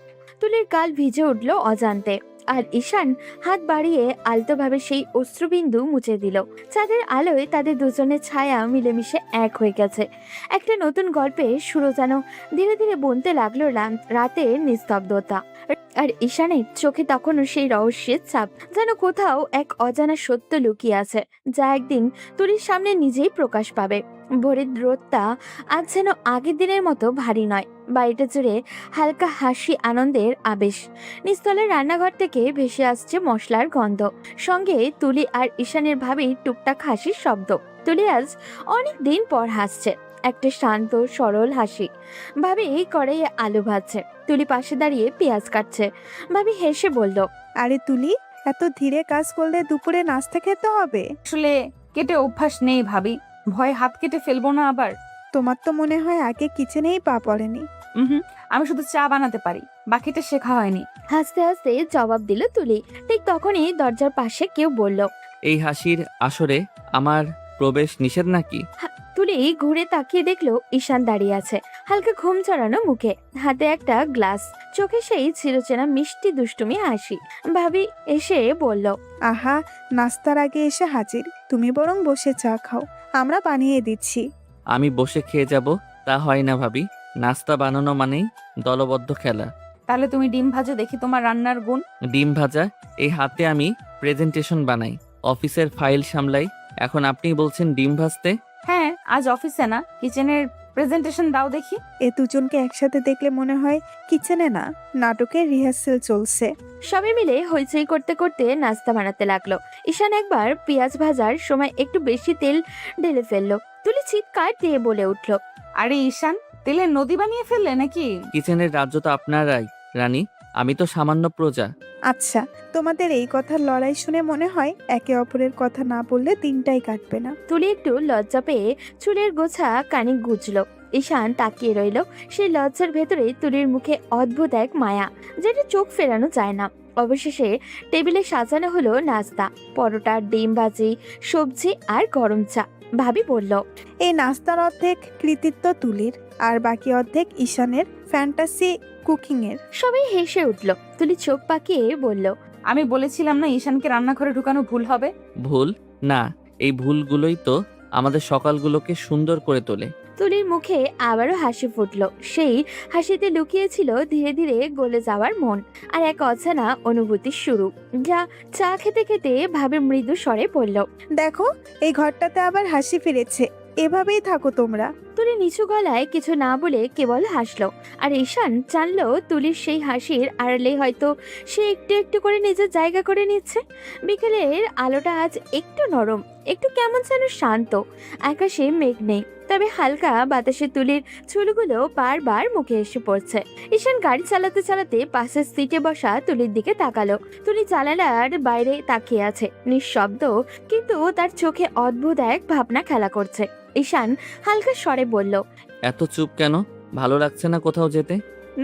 তুলির গাল ভিজে উঠল অজান্তে, আর ঈশান হাত বাড়িয়ে আলতোভাবে সেই অশ্রুবিন্দু মুছে দিল। চাঁদের আলোয় তাদের দুজনের ছায়া মিলেমিশে এক হয়ে গেছে। একটা নতুন গল্পে শুরু যেন ধীরে ধীরে বনতে লাগলো রাতের নিস্তব্ধতা। আর ঈশানের চোখে তখনও সেই রহস্যের ছাপ, যেন কোথাও এক অজানা সত্য লুকিয়ে আছে, যা একদিন তুলির সামনে নিজেই প্রকাশ পাবে। ভোরের রোদটা আজ যেন আগের দিনের মতো ভারী নয়, বাড়িটা জুড়ে হালকা হাসি, আনন্দের আবেশ। নিচতলার রান্নাঘর থেকে ভেসে আসছে মশলার গন্ধ, সঙ্গে তুলি আর ঈশানের ভাবির টুকটাক হাসির শব্দ। তুলি আজ অনেক দিন পর হাসছে, একটা শান্ত সরল হাসি। ভাবি কড়াইয়ে আলু ভাজছে, তুলি পাশে দাঁড়িয়ে পেঁয়াজ কাটছে। ভাবি হেসে বলল, আরে তুলি, এত ধীরে কাজ করলে দুপুরে নাস্তা খেতে হবে। আসলে কেটে অভ্যাস নেই ভাবি, ভয়ে হাত কেটে ফেলবো না আবার। তোমার তো মনে হয় আগে কিচেনেই পা পড়েনি। হুম, আমি শুধু চা বানাতে পারি, বাকিটা শেখা হয়নি। হাসতে হাসতে জবাব দিল তুলি। ঠিক তখনই দরজার পাশে কেউ বলল, এই হাসির আসরে আমার প্রবেশ নিষেধ নাকি? তুলি ঘুরে তাকিয়ে দেখলো ঈশান দাঁড়িয়ে আছে, হালকা ঘুম চড়ানো মুখে, হাতে একটা গ্লাস, চোখে সেই চিরচেনা মিষ্টি দুষ্টুমি হাসি। ভাবি এসে বলল, আহা, নাস্তার আগে এসে হাজির। তুমি বরং বসে চা খাও, আমরা বানিয়ে দিচ্ছি। আমি বসে খেয়ে যাব তা হয় না ভাবি। নাস্তা বানানো মানেই দলবদ্ধ খেলা। তাহলে তুমি ডিম ভাজো, দেখি তোমার রান্নার গুণ। ডিম ভাজা? এই হাতে আমি প্রেজেন্টেশন বানাই, অফিসের ফাইল সামলাই, এখন আপনি বলছেন ডিম ভাজতে? হ্যাঁ, আজ অফিসে না, কিচেনের প্রেজেন্টেশন দাও দেখি। এ দুজনকে একসাথে দেখলে মনে হয় কিচেনে না, নাটকের রিহার্সেল চলছে। সবাই মিলে হইচই করতে করতে নাস্তা বানাতে লাগলো। ঈশান একবার পেঁয়াজ ভাজার সময় একটু বেশি তেল ঢেলে ফেললো। তুলি চিৎকার দিয়ে বলে উঠল, আরে ঈশান, তেলের নদী বানিয়ে ফেললে নাকি? কিচেনের রাজ্য তো আপনারাই রানী, আমি তো সামান্য প্রজা। আচ্ছা, তোমাদের এই কথার লড়াই শুনে মনে হয় একে অপরের কথা না বললে দিনটাই কাটবে না। তুলি একটু লজ্জা পেয়ে চুলের গোছা কানে গুজলো। ঈশান তাকিয়ে রইল, সেই লজ্জার ভেতরে তুলির মুখে অদ্ভুত এক মায়া, যেটা চোখ ফেরানো যায় না। অবশেষে টেবিলে সাজানো হলো নাস্তা, পরোটা, ডিম ভাজি, সবজি আর গরম চা। ভাবি বলল, এই নাস্তার অর্ধেক কৃতিত্ব তুলির, আর বাকি অর্ধেক ঈশানের ফ্যান্টাসি কুকিং এর। সবাই হেসে উঠল। তুলি চোখ পাকিয়ে বলল, আমি বলেছিলাম না ঈশানকে রান্নাঘরে ঢুকানো ভুল হবে। ভুল না, এই ভুলগুলোই তো আমাদের সকালগুলোকে সুন্দর করে তোলে। তুলির মুখে আবারও হাসি ফুটলো, সেই হাসিতে লুকিয়েছিল ধীরে ধীরে গলে যাওয়ার মন, আর এক অজানা অনুভূতির শুরু, যা চা খেতে খেতে ভাবে মৃদু স্বরে বলল, দেখো, এই ঘরটাতে আবার হাসি ফিরেছে। এভাবেই থাকো তোমরা। তুলি নিচু গলায় কিছু না বলে কেবল হাসলো, আর ঈশান জানলো তুলির সেই হাসির আড়ালে হয়তো সে একটু একটু করে নিজের জায়গা করে নিচ্ছে। বিকেলের আলোটা আজ একটু নরম, একটু কেমন যেন শান্ত। আকাশে মেঘ নেই, তবে হালকা বাতাসে তুলির চুলগুলো বারবার মুখে এসে পড়ছে। ঈশান গাড়ি চালাতে চালাতে পাশের সিটে বসা তুলির দিকে তাকালো। তুলি জানালার বাইরে তাকিয়ে আছে, নিঃশব্দ, কিন্তু তার চোখে অদ্ভুত এক ভাবনা খেলা করছে। ঈশান হালকা স্বরে বলল, এত চুপ কেন? ভালো লাগছে না কোথাও যেতে?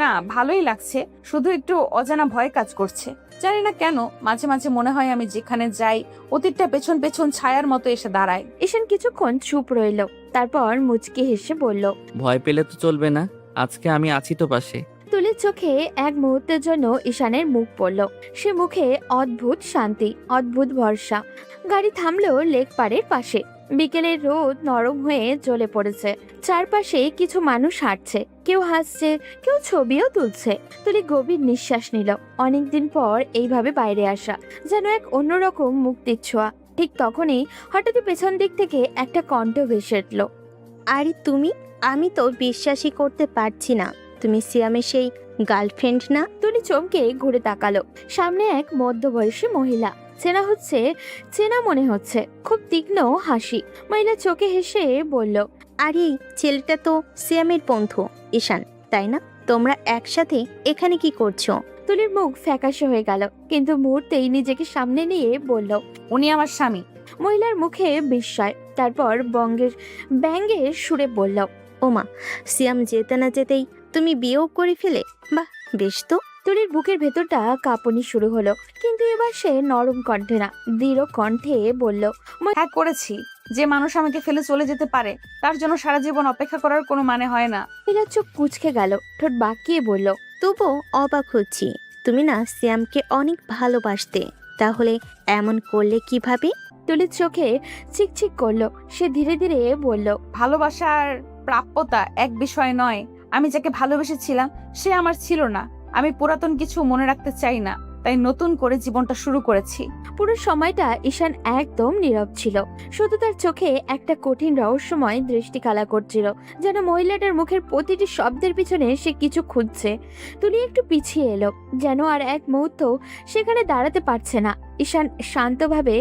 না, ভালোই লাগছে, শুধু একটু অজানা ভয় কাজ করছে। জানি না কেন, মাঝে মাঝে মনে হয় আমি যেখানে যাই অতীতটা পেছন পেছন ছায়ার মতো এসে দাঁড়ায়। ঈশান কিছুক্ষণ চুপ রইল, তারপর মুচকি হেসে বলল, ভয় পেলে তো চলবে না, আজকে আমি আছি তো পাশে। তুলির চোখে এক মুহূর্তের জন্য ঈশানের মুখ পড়ল, সে মুখে অদ্ভুত শান্তি, অদ্ভুত ভরসা। গাড়ি থামলো লেক পাড়ের পাশে। বিকেলের রোদ নরম হয়ে জ্বলে পড়েছে, চারপাশে কিছু মানুষ হাঁটছে, কেউ হাসছে, কেউ ছবিও তুলছে। তুলি গভীর নিঃশ্বাস নিল। অনেকদিন পর এইভাবে বাইরে আসা, যেন এক অন্যরকম মুক্তির ছোঁয়া। ঠিক তখনই হঠাৎই পেছন দিক থেকে একটা কণ্ঠ ভেসে উঠল, আরে তুমি, আমি তো বিশ্বাসই করতে পারছি না তুমি সিয়ামের সেই গার্লফ্রেন্ড না। তুলি চমকে ঘুরে তাকালো। সামনে এক মধ্যবয়সী মহিলা, চেনা মনে হচ্ছে, খুব তীক্ষ্ণ হাসি। মহিলা চোখে হেসে বলল, আরে ছেলেটা তো সিয়ামের বন্ধু ঈশান, তাই না? তোমরা একসাথে এখানে কি করছো? তুলির মুখ ফ্যাকাশে হয়ে গেল, কিন্তু মুহূর্তেই নিজেকে সামনে নিয়ে বলল, উনি আমার স্বামী। মহিলার মুখে বিস্ময়, তারপর ব্যঙ্গের সুরে বলল, ওমা, সিয়াম যেতে না যেতেই তুমি বিয়েও করে ফেলে? বাহ, বেশ তো। তুলির বুকের ভেতরটা কাঁপুনি শুরু হলো, কিন্তু এবার সে নরম কণ্ঠে না, দৃঢ় কণ্ঠে বলল, হ্যাঁ করেছি। যে মানুষ আমাকে ফেলে চলে যেতে পারে তার জন্য সারা জীবন অপেক্ষা করার কোনো মানে হয় না। মহিলার চোখ কুঁচকে গেল, ঠোঁট বাঁকিয়ে বলল, তবুও অবাক হচ্ছি, তুমি না সিয়ামকে অনেক ভালোবাসতে, তাহলে এমন করলে কিভাবে? তুলির চোখে চিকচিক করলো। সে ধীরে ধীরে বলল, ভালোবাসার প্রাপ্যতা এক বিষয় নয়। আমি যাকে ভালোবেসেছিলাম সে আমার ছিল না। আমি পুরাতন কিছু মনে রাখতে চাই না, তাই নতুন করে জীবনটা শুরু করেছি। পুরো সময়টা ঈশান একদম নীরব ছিল। শুধু তার চোখে একটা কঠিন রহস্যময় দৃষ্টি খেলা করছিল, যেন মহিলাটার মুখের প্রতিটি শব্দের পিছনে সে কিছু খুঁজছে। তুলি একটু পিছিয়ে এলো, যেন আর এক মুহূর্ত সেখানে দাঁড়াতে পারছে না। ঈশান শান্তভাবে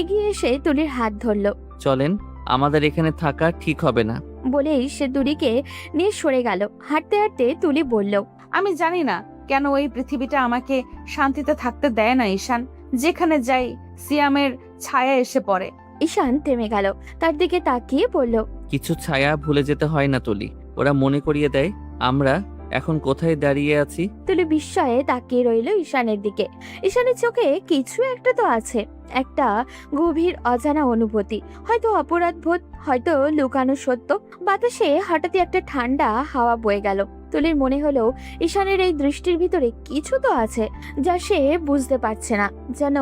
এগিয়ে এসে তুলির হাত ধরল। চলেন, আমাদের এখানে থাকা ঠিক হবে না। বলেই সে তুলিকে নিয়ে সরে গেল। হাঁটতে হাঁটতে তুলি বলল, আমি জানি না কেন এই পৃথিবীটা আমাকে শান্তিতে থাকতে দেয় না ঈশান। যেখানে যাই সিয়ামের ছায়া এসে পড়ে। ঈশান থেমে গেল, তার দিকে তাকিয়ে বলল, কিছু ছায়া ভুলে যেতে হয় না তুলি, ওরা মনে করিয়ে দেয় আমরা এখন কোথায় দাঁড়িয়ে আছি। তুলি বিস্ময়ে তাকিয়ে রইল ঈশানের দিকে। ঈশানের চোখে কিছু একটা তো আছে, একটা গভীর অজানা অনুভূতি, হয়তো অপরাধবোধ, হয়তো লুকানো সত্য। বাতাসে হঠাৎই একটা ঠান্ডা হাওয়া বয়ে গেল। তুলির মনে হলো ঈশানের এই দৃষ্টির ভিতরে কিছু তো আছে, যা সে বুঝতে পারছে না। যেন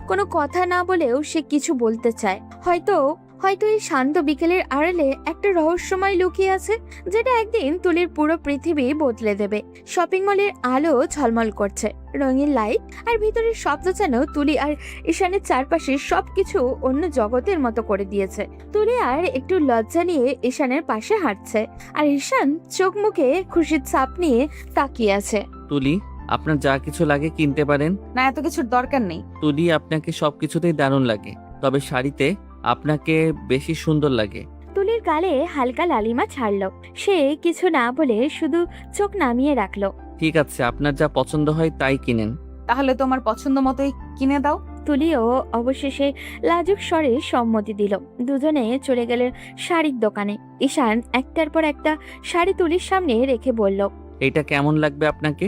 কোনো কথা না বলেও সে কিছু বলতে চায়। হয়তো হয়তো এই শান্ত বিকেলের আড়ালে একটা রহস্যময় লুকিয়ে আছে, যেটা একদিন তুলির পুরো পৃথিবী বদলে দেবে। শপিং মলের আলো ঝলমল করছে, রঙিন লাইট আর ভিতরের শব্দ যেন তুলি আর ঈশানের চারপাশে সবকিছু অন্য জগতের মতো করে দিয়েছে। তুলি আর একটু লজ্জা নিয়ে ঈশানের পাশে হাঁটছে, আর ঈশান চোখ মুখে খুশির ছাপ নিয়ে তাকিয়ে আছে। তুলি, আপনার যা কিছু লাগে কিনতে পারেন। না, এত কিছুর দরকার নেই। তুলি, আপনাকে সবকিছুতেই দারুণ লাগে, তবে শাড়িতে আপনাকে বেশি সুন্দর লাগে। তুলির গালে হালকা লালিমা ছাড়লো। সে কিছু না বলে শুধু চোখ নামিয়ে রাখলো। ঠিক আছে, আপনার যা পছন্দ হয় তাই কিনেন। তাহলে তোমার পছন্দ মতোই কিনে দাও। তুলিও অবশেষে লাজুক স্বরে সম্মতি দিল। দুজনে চলে গেলেন শাড়ির দোকানে। ঈশান একটার পর একটা শাড়ি তুলির সামনে রেখে বলল, এটা কেমন লাগবে আপনাকে?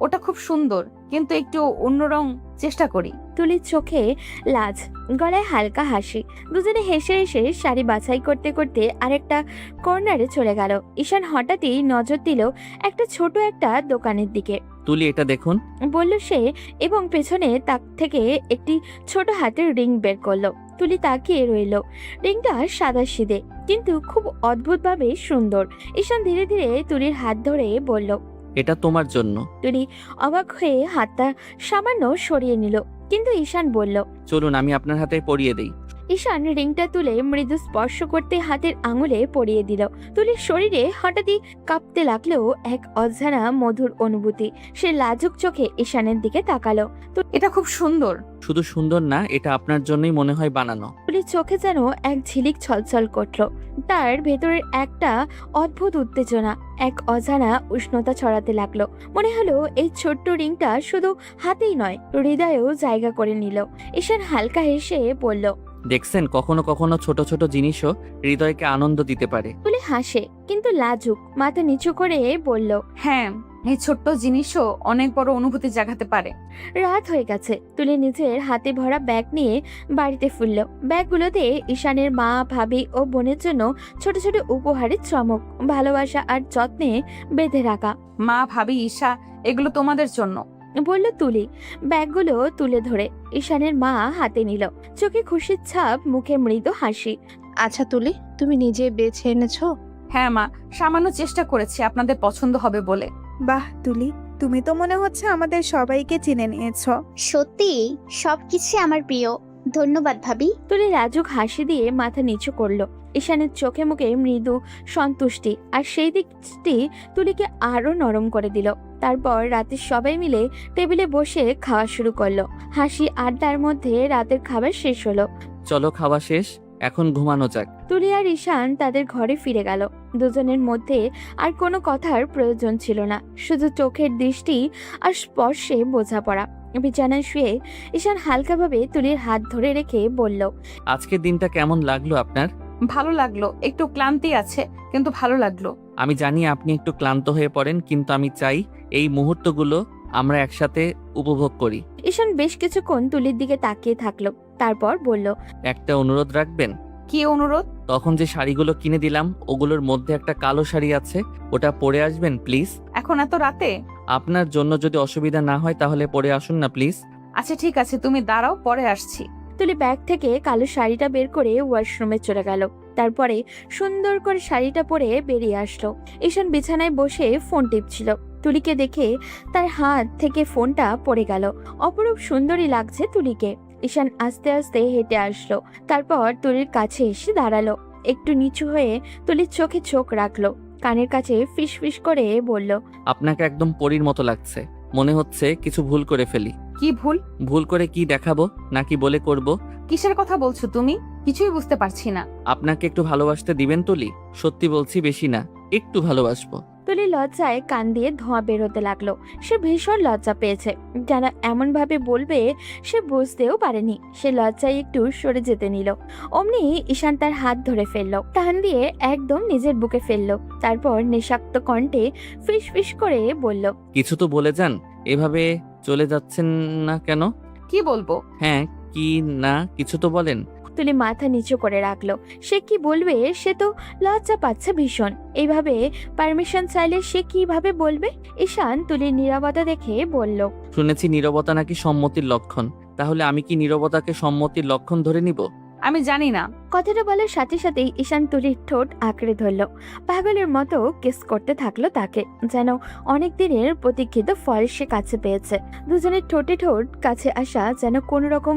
ওটা খুব সুন্দর, কিন্তু একটু অন্য রং চেষ্টা করি। তুলির চোখে লাজ, গলায় হালকা হাসি। দুজনে হেসে হেসে শাড়ি বাছাই করতে করতে আরেকটা কর্নারে চলে গেল। ঈশান হঠাৎই নজর দিল একটা ছোট একটা দোকানের দিকে। তুলি, এটা দেখুন, বলল সে, এবং পেছনে তাক থেকে একটি ছোট হাতের রিং বের করলো। তুলি তাকিয়ে রইল। রিংটা সাদাসিধে, কিন্তু খুব অদ্ভুতভাবে সুন্দর। ঈশান ধীরে ধীরে তুলির হাত ধরে বলল, এটা তোমার জন্য। তুলি অবাক হয়ে হাতটা সামান্য সরিয়ে নিল, কিন্তু ঈশান বলল, চলুন আমি আপনার হাতে পরিয়ে দেই। ঈশান রিংটা তুলে মৃদু স্পর্শ করতে হাতের আঙুলে পরিয়ে দিল। তুলির শরীরে হঠাৎই কাঁপতে লাগলো এক অজানা মধুর অনুভূতি। সে লাজুক চোখে ঈশানের দিকে তাকালো। এটা খুব সুন্দর। শুধু সুন্দর না, এটা আপনার জন্যই মনে হয় বানানো। তুলির চোখে যেন এক ঝিলিক ছলছল করলো। তার ভেতরের একটা অদ্ভুত উত্তেজনা, এক অজানা উষ্ণতা ছড়াতে লাগলো। মনে হলো এই ছোট্ট রিংটা শুধু হাতেই নয়, হৃদয়েও জায়গা করে নিল। ঈশান হালকা হেসে বলল, দেখছেন, কখনো কখনো ছোট ছোট জিনিসও হৃদয়কে আনন্দ দিতে পারে। তুলি হাসে, কিন্তু লাজুক, মাথা নিচু করে বলল, হ্যাঁ, এই ছোট্ট জিনিসও অনেক বড় অনুভূতি জাগাতে পারে। রাত হয়ে গেছে। তুলি নিজের হাতে ভরা ব্যাগ নিয়ে বাড়িতে ফিরল। ব্যাগগুলোতে ঈশানের মা, ভাবি ও বোনের জন্য ছোট ছোট উপহারের চমক, ভালোবাসা আর যত্নে বেঁধে রাখা। মা, ভাবি, ঈশা, এগুলো তোমাদের জন্য, বলল তুলি, ব্যাগগুলো তুলে ধরে। ঈশানের মা হাতে নিল, চোখে খুশির ছাপ, মুখে মৃদু হাসি। আচ্ছা তুলি, তুমি নিজে বেছে এনেছো? হ্যাঁ মা, সামান্য চেষ্টা করেছি আপনাদের পছন্দ হবে বলে। বাহ তুলি, তুমি তো মনে হচ্ছে আমাদের সবাইকে চিনে নিয়েছো। সত্যি সবকিছু আমার প্রিয়। ধন্যবাদ ভাবি। তুলি লাজুক হাসি দিয়ে মাথা নিচু করলো। ঈশানের চোখে মুখে মৃদু সন্তুষ্টি, আর সেই দিকটি তুলিকে আরো নরম করে দিল। তারপর রাতে সবাই মিলে টেবিলে বসে খাওয়া শুরু করলো। হাসি আড্ডার মধ্যে রাতের খাবার শেষ হলো। চলো, খাওয়া শেষ, এখন ঘুমানো যাক। তুলি আর ঈশান তাদের ঘরে ফিরে গেল। দুজনের মধ্যে আর কোনো কথার প্রয়োজন ছিল না, শুধু চোখের দৃষ্টি আর স্পর্শে বোঝাপড়া। বিছানায় শুয়ে ঈশান হালকাভাবে তুলির হাত ধরে রেখে বলল, আজকের দিনটা কেমন লাগলো আপনার? ভালো লাগলো, একটু ক্লান্তি আছে কিন্তু ভালো লাগলো। আমি জানি আপনি একটু ক্লান্ত হয়ে পড়েন, কিন্তু আমি চাই এই মুহূর্তগুলো আমরা একসাথে উপভোগ করি। ঈশান বেশ কিছুক্ষণ তুলির দিকে তাকিয়ে থাকলো, তারপর বলল, একটা অনুরোধ রাখবেন? কি অনুরোধ? তখন যে শাড়িগুলো কিনে দিলাম ওগুলোর মধ্যে একটা কালো শাড়ি আছে, ওটা পরে আসবেন প্লিজ। এখন এত রাতে? আপনার জন্য যদি অসুবিধা না হয় তাহলে পরে আসুন না প্লিজ। আচ্ছা ঠিক আছে, তুমি দাঁড়াও, পরে আসছি। তুলি ব্যাগ থেকে কালো শাড়িটা বের করে ওয়াশরুমে চলে গেল। তারপরে সুন্দর করে শাড়িটা পরে বেরিয়ে আসলো। ঈশান বিছানায় বসে ফোন টিপছিল। তুলিকে দেখে তার হাত থেকে ফোনটা পড়ে গেল। অপরূপ সুন্দরী লাগছে তুলিকে। ঈশান আস্তে আস্তে হেঁটে আসলো, তারপর তুলির কাছে এসে দাঁড়ালো। একটু নিচু হয়ে তুলির চোখে চোখ রাখলো, কানের কাছে ফিস ফিস করে বলল, আপনাকে একদম পরীর মতো লাগছে। মনে হচ্ছে কিছু ভুল করে ফেলি। কি ভুল? ভুল করে কি দেখাবো নাকি বলে করব? কিসের কথা বলছো তুমি? কিছুই বুঝতে পারছি না। আপনাকে একটু ভালোবাসতে দিবেন তুলি? সত্যি বলছি, বেশি না, একটু ভালোবাসবো। তুলি লজ্জায় কান দিয়ে ধোঁয়া বেরোতে লাগলো। সে ভীষণ লজ্জা পেয়েছে। যারা এমন ভাবে বলবে সে বুঝতেও পারেনি। সে লজ্জায় একটু সরে যেতে নিল। অমনি ঈশান তার হাত ধরে ফেললো, টান দিয়ে একদম নিজের বুকে ফেললো। তারপর নেশাক্ত কণ্ঠে ফিস ফিস করে বলল, কিছু তো বলে যান, এভাবে চলে যাচ্ছেন না কেন? কি বলবো? হ্যাঁ, কি না কিছু তো বলেন। তুলি মাথা নিচু করে রাখলো। সে কি বলবে? সে তো লজ্জা পাচ্ছে ভীষণ। এইভাবে পারমিশন চাইলে সে কিভাবে বলবে? ঈশান তুলির নীরবতা দেখে বলল, শুনেছি নীরবতা নাকি সম্মতির লক্ষণ। তাহলে আমি কি নীরবতাকে সম্মতির লক্ষণ ধরে নিব? আমি জানি না। কথাটা বলার সাথে সাথেই ঈশান তুলির ঠোঁট আঁকড়ে ধরল। পাগলের মতো কিস করতে থাকলো তাকে, যেন অনেক দিনের প্রতীক্ষিত ফল সে কাছে পেয়েছে। দুজনের ঠোঁটে ঠোঁট কাছে আসা যেন কোনো রকম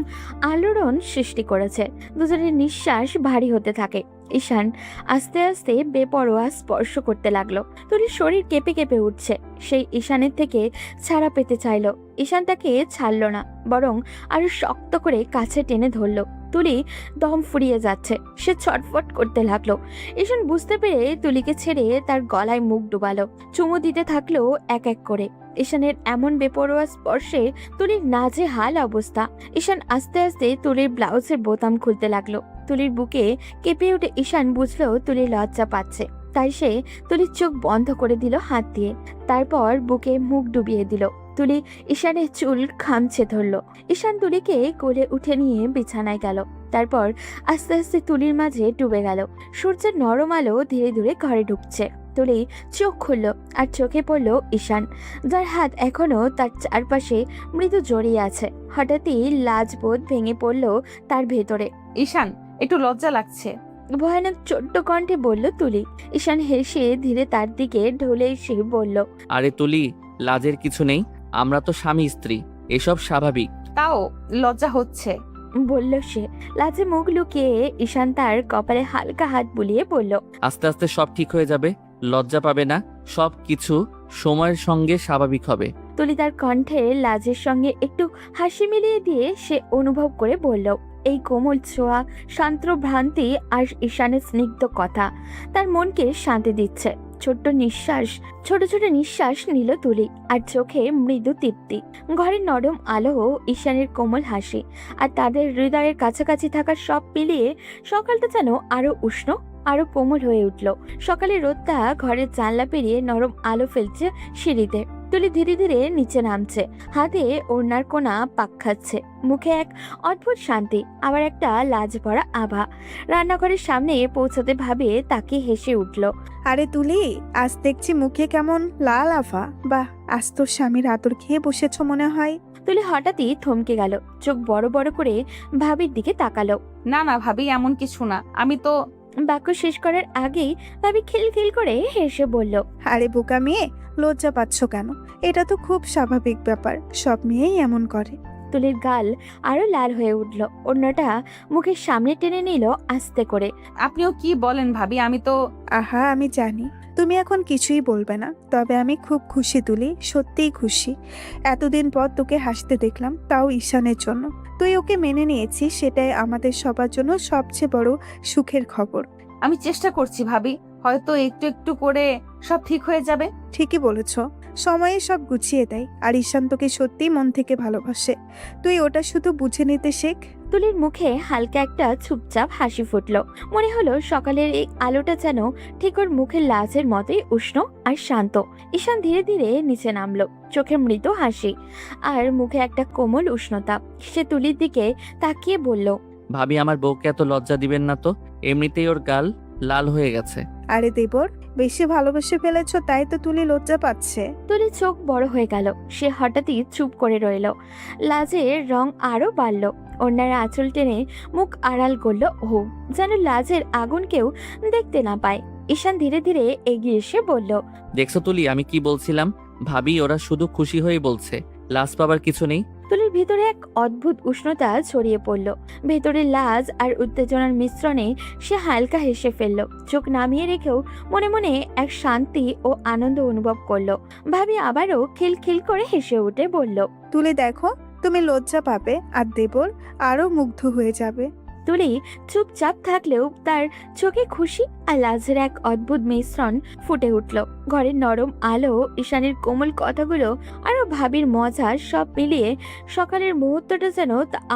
আলোড়ন সৃষ্টি করেছে। দুজনের নিঃশ্বাস ভারী হতে থাকে। ঈশান আস্তে আস্তে বেপরোয়া স্পর্শ করতে লাগলো। তুলির শরীর কেঁপে কেঁপে উঠছে। সেই ঈশানের থেকে ছাড়া পেতে চাইলো। ঈশান তাকে ছাড়লো না, বরং আরো শক্ত করে কাছে টেনে ধরলো। তুলি দম ফুরিয়ে যাচ্ছে, সে ছটফট করতে লাগলো। ঈশান বুঝতে পেরে তুলিকে ছেড়ে তার গলায় মুখ ডুবালো, চুমু দিতে থাকলো এক এক করে। ঈশানের এমন বেপরোয়া স্পর্শে তুলির নাজেহাল অবস্থা। ঈশান আস্তে আস্তে তুলির ব্লাউজের বোতাম খুলতে লাগলো। তুলির বুকে কেঁপে উঠে ঈশান বুঝলো তুলি লজ্জা পাচ্ছে, তাই সে তুলির চোখ বন্ধ করে দিল হাত দিয়ে। তারপর বুকে মুখ ডুবিয়ে দিল। তুলি ঈশানের চুল খামছে ধরলো। ঈশান তুলিকে কোলে উঠে নিয়ে বিছানায় গেল। তারপর আস্তে আস্তে তুলির মাঝে ডুবে গেল। সূর্যের নরম আলো ধীরে ধীরে ঘরে ঢুকছে। তুলি চোখ খুলল, আর চোখে পড়ল ঈশান, যার হাত এখনো তার চারপাশে মৃদু জড়িয়ে আছে। হঠাৎই লাজবোধ ভেঙে পড়ল তার ভেতরে। ঈশান, একটু লজ্জা লাগছে। ভয়ানক ছোট্ট কণ্ঠে বলল তুলি। ঈশান হেসে ধীরে তার দিকে ঢলে এসে বলল, আরে তুলি, লাজের কিছু নেই, আমরা তো স্বামী স্ত্রী, এসব স্বাভাবিক। তাও লজ্জা হচ্ছে। বলল সে। লাজে মুখ লুকিয়ে ঈশান তার কপালে হালকা হাত বুলিয়ে বলল, আস্তে আস্তে সব ঠিক হয়ে যাবে, লজ্জা পাবে না, সব কিছু সময়ের সঙ্গে স্বাভাবিক হবে। তুলি তার কণ্ঠে লাজের সঙ্গে একটু হাসি মিলিয়ে দিয়ে সে অনুভব করে বলল, এই কোমল ছোঁয়া, শান্ত ভ্রান্তি আর ঈশানের স্নিগ্ধ কথা তার মনকে শান্তি দিচ্ছে। ছোট ছোট নিঃশ্বাস নিল তুলি, আর চোখে মৃদু তৃপ্তি। ঘরের নরম আলো, ঈশানের কোমল হাসি, আর তাদের হৃদয়ের কাছাকাছি থাকার সব মিলিয়ে সকালটা যেন আরো উষ্ণ, আরো কোমল হয়ে উঠল। সকালের রোদটা ঘরের জানলা পেরিয়ে নরম আলো ফেলছে সিঁড়িতে। তুলি ধীরে ধীরে নিচে নামছে, হাতে ওড়নার কোনা পাক খাচ্ছে। মুখে এক অদ্ভুত শান্তি, আবার একটা লাজ ভরা আভা। রান্নাঘরের সামনে পৌঁছাতে ভাবে তাকে হেসে উঠল। আরে তুলি, আজ দেখছি মুখে কেমন লাল আভা। বাহ, আজ তোর স্বামীর আদর খেয়ে বসেছ মনে হয়। তুলি হঠাৎই থমকে গেল, চোখ বড় বড় করে ভাবির দিকে তাকালো। না না ভাবি, এমন কিছু না, আমি তো। বাক্য শেষ করার আগেই ভাবি খিলখিল করে হেসে বলল, আরে বোকা মেয়ে, লজ্জা পাচ্ছ কেন? এটা তো খুব স্বাভাবিক ব্যাপার, সব মেয়েই এমন করে। তুলির গাল আরো লাল হয়ে উঠল। অন্যটা মুখের সামনে টেনে নিল আস্তে করে। আপনিও কি বলেন ভাবি, আমি তো। আহা, আমি জানি তুমি এখন কিছুই বলবে না, তবে আমি খুব খুশি তুলি, সত্যিই খুশি। এতদিন পর তোকে হাসতে দেখলাম, তাও ঈশানের জন্য। তুই ওকে মেনে নিয়েছিস, সেটাই আমাদের সবার জন্য সবচেয়ে বড় সুখের খবর। আমি চেষ্টা করছি ভাবি, হয়তো একটু একটু করে সব ঠিক হয়ে যাবে। ঠিকই বলেছ, সময়ে সব গুছিয়ে দেয়। আর ঈশান তোকে সত্যিই মন থেকে ভালোবাসে, তুই ওটা শুধু বুঝে নিতে শেখ। তুলির মুখে হালকা একটা চুপচাপ হাসি ফুটলো। মনে হলো সকালের এই আলোটা যেন ঠিক ওর মুখের লাজের মতোই উষ্ণ আর শান্ত। ঈশান ধীরে ধীরে নিচে নামলো, চোখে মৃদু হাসি আর মুখে একটা কোমল উষ্ণতা। সে তুলির দিকে তাকিয়ে বলল, ভাবি আমার বউকে এত লজ্জা দিবেন না তো, এমনিতেই ওর গাল লাল হয়ে গেছে। আরে দেবর, বেশি ভালোবেসে ফেলেছো তাই তো তুলি লজ্জা পাচ্ছে। তুলির চোখ বড় হয়ে গেল। সে হঠাৎই চুপ করে রইল। লাজের রং আরো বাড়ল। অন্যার আঁচল টেনে মুখ আড়াল করলো ও, যেন লাজের আগুন কেউ দেখতে না পায়। ঈশান ধীরে ধীরে এগিয়ে এসে বলল, দেখছো তুলি, আমি কি বলছিলাম? ভাবি ওরা শুধু খুশি হয়ে বলছে, লাজ পাবার কিছু নেই। তুলির ভিতরে এক অদ্ভুত উষ্ণতা ছড়িয়ে পড়ল। ভেতরে লাজ আর উত্তেজনার মিশ্রণে সে হালকা হেসে ফেলল। চোখ নামিয়ে রেখেও মনে মনে এক শান্তি ও আনন্দ অনুভব করলো। ভাবি আবারও খিলখিল করে হেসে উঠে বলল, তুলি দেখো, তুমি লজ্জা পাবে আর দেবর আরো মুগ্ধ হয়ে যাবে। তুলি চুপচাপ থাকলেও তার চোখে খুশি আর লাজের এক অদ্ভুত মিশ্রণ ফুটে উঠল। ঘরের নরম আলো, ঈশানের কোমল কথাগুলো আরো ভাবির মজা সব মিলিয়ে সকালের মুহূর্তটা যেন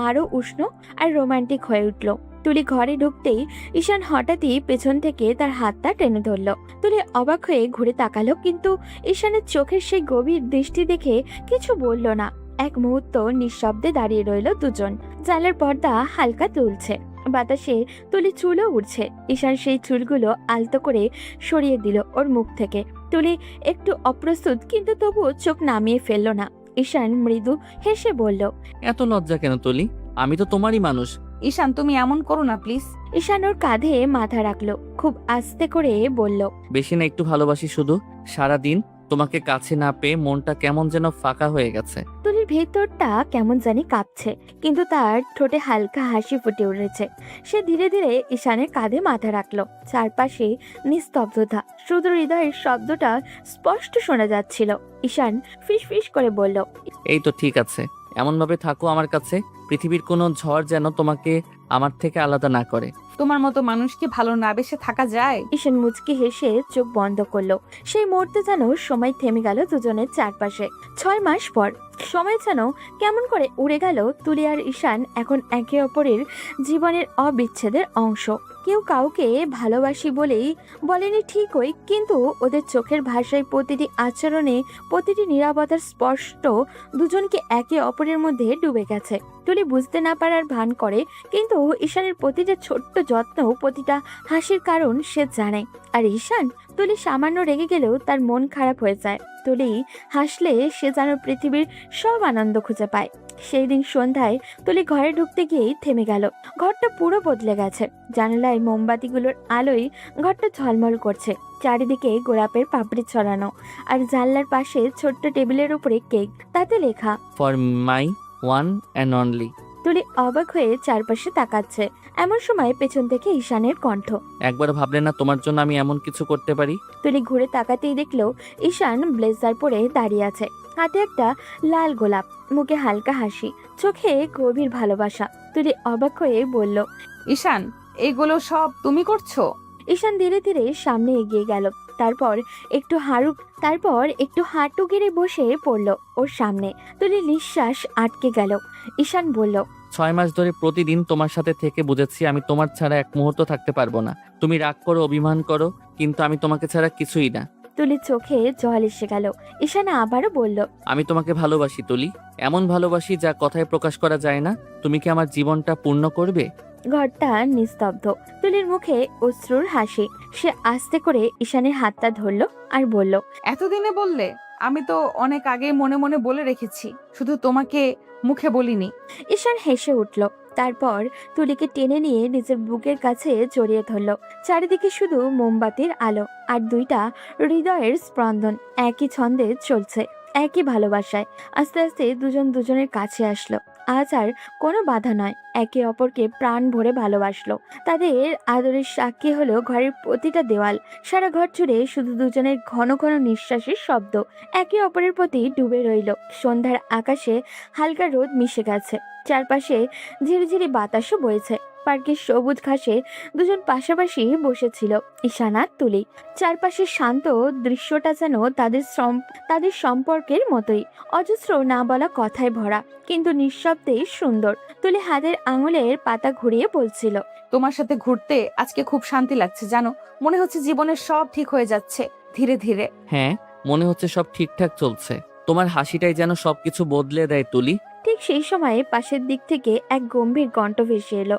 আরো উষ্ণ আর রোমান্টিক হয়ে উঠল। তুলি ঘরে ঢুকতেই ঈশান হঠাৎই পেছন থেকে তার হাতটা টেনে ধরল। তুলি অবাক হয়ে ঘুরে তাকালো, কিন্তু ঈশানের চোখের সেই গভীর দৃষ্টি দেখে কিছু বলল না। এক মুহূর্ত নিঃশব্দে দাঁড়িয়ে রইল দুজন। জানলার পর্দা হালকা দুলছে, বাতাসে তুলি চুলও উঠছে। ঈশান সেই চুলগুলো আলতো করে সরিয়ে দিল ওর মুখ থেকে। তুলি একটু অপ্রস্তুত, কিন্তু তবুও চোখ নামিয়ে ফেলল না। ঈশান মৃদু হেসে বলল, এত লজ্জা কেন তুলি? আমি তো তোমারই মানুষ। ঈশান, তুমি এমন করো না প্লিজ। ঈশান ওর কাঁধে মাথা রাখলো, খুব আস্তে করে বলল, বেশি না, একটু ভালোবাসি শুধু। সারাদিন তোমাকে কাছে না পেয়ে মনটা কেমন যেন ফাঁকা হয়ে গেছে। তুলির ভেতরটা কেমন জানি কাঁপছে, কিন্তু তার ঠোঁটে হালকা হাসি ফুটে উঠেছে। সে ধীরে ধীরে ঈশানের কাঁধে মাথা রাখলো। চারপাশে নিস্তব্ধতা, শুধু হৃদয়ের শব্দটা স্পষ্ট শোনা যাচ্ছিল। ঈশান ফিস করে বলল, এই তো ঠিক আছে, এমনভাবে থাকো আমার কাছে। পৃথিবীর কোনো ঝড় যেন তোমাকে আমার থেকে আলাদা না করে। তোমার মতো মানুষকে ভালো না বেসে থাকা যায়? ঈশান মুচকি হেসে চোখ বন্ধ করলো। সেই মুহূর্তে যেন সময় থেমে গেল দুজনের চারপাশে। 6 মাস পর সময় যেন কেমন করে উড়ে গেল। তুলি আর ঈশান এখন একে অপরের জীবনের অবিচ্ছেদের অংশ। কেউ কাউকে ভালোবাসি বলেই বলেনি ঠিকই, কিন্তু ওদের চোখের ভাষায়, প্রতিটি আচরণে, প্রতিটি নীরবতার স্পষ্ট দুজনকে একে অপরের মধ্যে ডুবে গেছে। তুলি বুঝতে না পারার ভান করে, কিন্তু ঈশানের প্রতিটা ছোট্ট যত্ন, প্রতিটা হাসির কারণ সে জানে। আর ঈশান, তুলি সামান্য রেগে গেলেও তার মন খারাপ হয়ে যায়। তুলি হাসলে সে যেন পৃথিবীর সব আনন্দ খুঁজে পায়। সেই দিন সন্ধ্যায় তুলি ঘরে ঢুকতে গিয়েই থেমে গেল। ঘরটা পুরো বদলে গেছে। জানালায় মোমবাতিগুলোর আলোয় ঘরটা ঝলমল করছে। চারিদিকে গোলাপের পাপড়ি ছড়ানো, আর জানলার পাশে ছোট্ট টেবিলের উপরে কেক, তাতে লেখা for my one and only. তুলি অবাক হয়ে চারপাশে তাকাচ্ছে। এমন সময় পেছন থেকে ঈশানের কণ্ঠ, একবার ভাবলে না তোমার জন্য আমি এমন কিছু করতে পারি? তুলি ঘুরে তাকাতেই দেখলো ঈশান ব্লেজার পরে দাঁড়িয়ে আছে, হাতে একটা লাল গোলাপ, মুখে হালকা হাসি, চোখে গভীর ভালোবাসা। তুলি অবাক হয়ে বলল, ঈশান, এগুলো সব তুমি করছো? ঈশান ধীরে ধীরে সামনে এগিয়ে গেল। তারপর একটু হাঁটু গেড়ে বসে পড়ল ওর সামনে। তুলি নিঃশ্বাস আটকে গেল। ঈশান বলল, 6 মাস ধরে প্রতিদিন তোমার সাথে থেকে বুঝেছি আমি তোমার ছাড়া এক মুহূর্ত থাকতে পারবো না। তুমি রাগ করো, অভিমান করো, কিন্তু আমি তোমাকে ছাড়া কিছুই না। তুলির চোখে জল এসে গেল। ঈশান আবারও বলল, আমি তোমাকে ভালোবাসি তুলি, এমন ভালোবাসি যা কথায় প্রকাশ করা যায় না। তুমি কি আমার জীবনটা পূর্ণ করবে? ঘরটা নিস্তব্ধ। তুলির মুখে অশ্রুর হাসি। সে আস্তে করে ঈশানের হাতটা ধরলো আর বলল, এতদিনে বললে? আমি তো অনেক আগে মনে মনে বলে রেখেছি, শুধু তোমাকে মুখে বলিনি। ঈশান হেসে উঠল। তারপর তুলিকে টেনে নিয়ে নিজের বুকের কাছে জড়িয়ে ধরল। চারিদিকে শুধু মোমবাতির আলো আর দুইটা হৃদয়ের স্পন্দন একই ছন্দে চলছে, একই ভালোবাসায়। আস্তে আস্তে দুজন দুজনের কাছে আসলো। আজ আর কোনো বাধা নয়, একে অপরকে প্রাণ ভরে ভালোবাসলো। তাদের আদরের সাক্ষী হলো ঘরের প্রতিটা দেওয়াল। সারা ঘর জুড়ে শুধু দুজনের ঘন ঘন নিঃশ্বাসের শব্দ একে অপরের প্রতি ডুবে রইল। সন্ধ্যার আকাশে হালকা রোদ মিশে গেছে, চারপাশে ঝিরিঝিরি বাতাসও বইছে। পার্কের সবুজ ঘাসে দুজন পাশাপাশি বসেছিল, ঈশান আর তুলি। চারপাশের শান্ত দৃশ্যটা যেন তাদের সম্পর্কের মতোই, অজস্র না বলা কথায় ভরা, কিন্তু নিঃশব্দেই সুন্দর। তুলি হাতের আঙুলের পাতা ঘুরিয়ে বলছিল, তোমার সাথে ঘুরতে আজকে খুব শান্তি লাগছে জানো। মনে হচ্ছে জীবনের সব ঠিক হয়ে যাচ্ছে ধীরে ধীরে। হ্যাঁ, মনে হচ্ছে সব ঠিকঠাক চলছে। তোমার হাসিটাই যেন সবকিছু বদলে দেয় তুলি। ঠিক সেই সময় পাশের দিক থেকে এক গম্ভীর কণ্ঠ ভেসে এলো।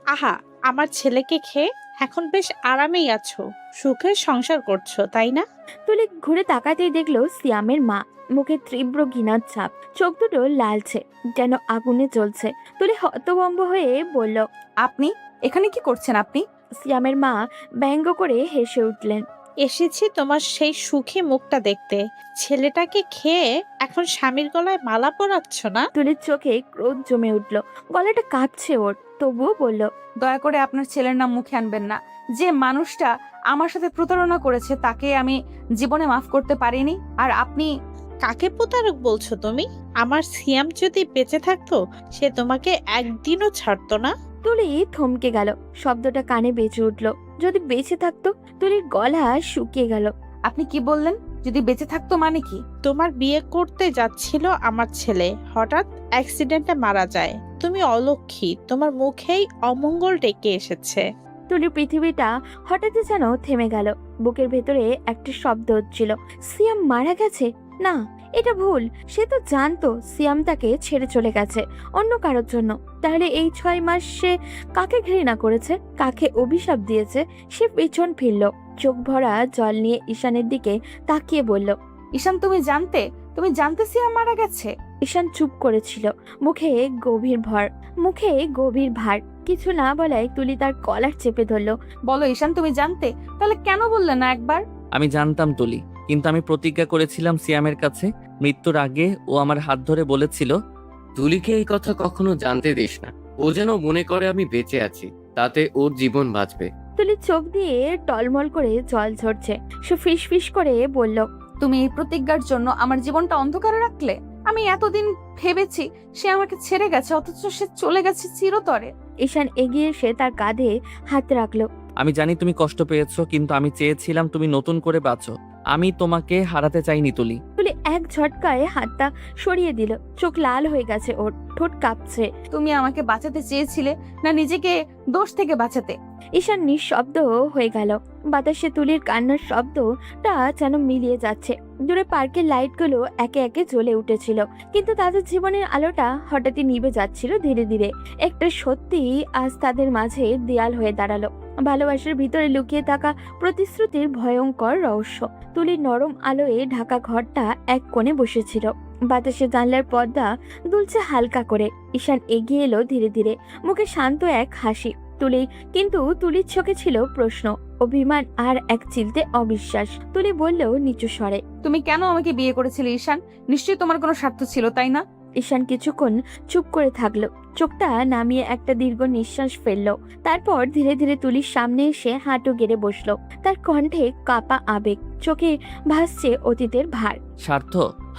আহা, আমার ছেলেকে খেয়ে এখন বেশ আরামেই আছো, সুখের সংসার করছো, তাই না? তুলি ঘুরে তাকাতেই দেখলো সিয়ামের মা, মুখে তীব্র ঘৃণার ছাপ, চোখ দুটো লালছে, যেন আগুনে জ্বলছে। তুলি হতভম্ব হয়ে বলল, আপনি এখানে কি করছেন আপনি? সিয়ামের মা ব্যঙ্গ করে হেসে উঠলেন। এসেছি তোমার সেই সুখী মুখটা দেখতে। ছেলেটাকে খেয়ে এখন স্বামীর গলায় মালা পরাচ্ছ না? তুলির চোখে ক্রোধ জমে উঠল, গলাটা কাঁপছে ওর, তবুও বলল, দয়া করে আপনার ছেলের নাম মুখে আনবেন না। যে মানুষটা আমার সাথে প্রতারণা করেছে তাকে আমি জীবনে মাফ করতে পারিনি, আর আপনি কাকে প্রতারক বলছো তুমি? আমার সিয়াম যদি বেঁচে থাকতো সে তোমাকে একদিনও ছাড়তো না। তুলি থমকে গেল, শব্দটা কানে বেজে উঠল। যদি বেঁচে থাকতো? তুলির গলা শুকিয়ে গেল। আপনি কি বললেন? যদি বেঁচে থাকতো মানে কি? তোমার বিয়ে করতে যাচ্ছিল আমার ছেলে, হঠাৎ অ্যাক্সিডেন্টে মারা যায়। তুমি অলক্ষী, তোমার মুখেই অমঙ্গল ডেকে এসেছে। তুলির পৃথিবীটা হঠাৎই যেন থেমে গেল। বুকের ভেতরে একটা শব্দ হচ্ছিল, সিয়াম মারা গেছে। না, এটা ভুল। সে তো জানতো সিয়াম তাকে ছেড়ে চলে গেছে অন্য কারোর জন্য। তাহলে এই 6 মাস সে কাকে ঘৃণা করেছে, কাকে অভিশাপ দিয়েছে? সে পেছন ফিরল, চোখ ভরা জল নিয়ে ঈশানের দিকে তাকিয়ে বলল, ঈশান তুমি জানতে সিয়াম মারা গেছে? ঈশান চুপ করেছিল, মুখে গভীর ভার। কিছু না বলায় তুলি তার কলার চেপে ধরল। বলো ঈশান, তুমি জানতে? তাহলে কেন বললে না একবার? আমি জানতাম তুলি, কিন্তু আমি প্রতিজ্ঞা করেছিলাম সিয়ামের কাছে। মৃত্যুর আগে ও আমার হাত ধরে বলেছিল, তুলিকে এই কথা কখনো জানতে দিস না। ও যেন মনে করে আমি বেঁচে আছি, তাতে ওর জীবন বাঁচবে। তুলির চোখ দিয়ে টলমল করে জল ঝরছে। সে ফিস করে বলল, তুমি এই প্রতিজ্ঞার জন্য আমার জীবনটা অন্ধকারে রাখলে? আমি এতদিন ভেবেছি সে আমাকে ছেড়ে গেছে, অথচ সে চলে গেছে চিরতরে। ঈশান এগিয়ে এসে তার কাঁধে হাত রাখলো। আমি জানি তুমি কষ্ট পেয়েছো, কিন্তু আমি চেয়েছিলাম তুমি নতুন করে বাঁচো। আমি তোমাকে হারাতে চাইনি তুলি। তুলি এক ঝটকায় হাতটা সরিয়ে দিল, চোখ লাল হয়ে গেছে ওর, ঠোঁট কাঁপছে। তুমি আমাকে বাঁচাতে চেয়েছিলে না নিজেকে দোষ থেকে বাঁচাতে? ঈশান নিঃশব্দ হয়ে গেল। বাতাসে তুলির কান্নার শব্দটা যেন মিলিয়ে যাচ্ছে। দূরে পার্কের লাইটগুলো একে একে জ্বলে উঠেছিল, কিন্তু তাদের জীবনের আলোটা হঠাৎই নিভে যাচ্ছিল ধীরে ধীরে। একটা সত্যি আজ তাদের মাঝে দেয়াল হয়ে দাঁড়ালো, ভালোবাসার ভিতরে লুকিয়ে থাকা প্রতিশ্রুতির ভয়ঙ্কর রহস্য। তুলির নরম আলোয় ঢাকা ঘরটা এক কোণে বসেছিল, বাতাসে জানলার পর্দা দুলছে হালকা করে। ঈশান এগিয়ে এলো ধীরে ধীরে, মুখে শান্ত এক হাসি। কিন্তু তুলির চোখে ছিল প্রশ্ন, অভিমান আর এক চিলতে অবিশ্বাস। তুলি বলল নিচু স্বরে, তুমি কেন আমাকে বিয়ে করেছিলে ঈশান? নিশ্চয়ই তোমার কোনো স্বার্থ ছিল, তাই না? ঈশান কিছুক্ষণ চুপ করে থাকলো, চোখটা নামিয়ে একটা দীর্ঘ নিঃশ্বাস ফেললো। তারপর ধীরে ধীরে তুলির সামনে এসে হাঁটু গেড়ে বসলো। তার কণ্ঠে কাপা আবেগ, চোখে ভাসছে অতীতের ভার। স্বার্থ?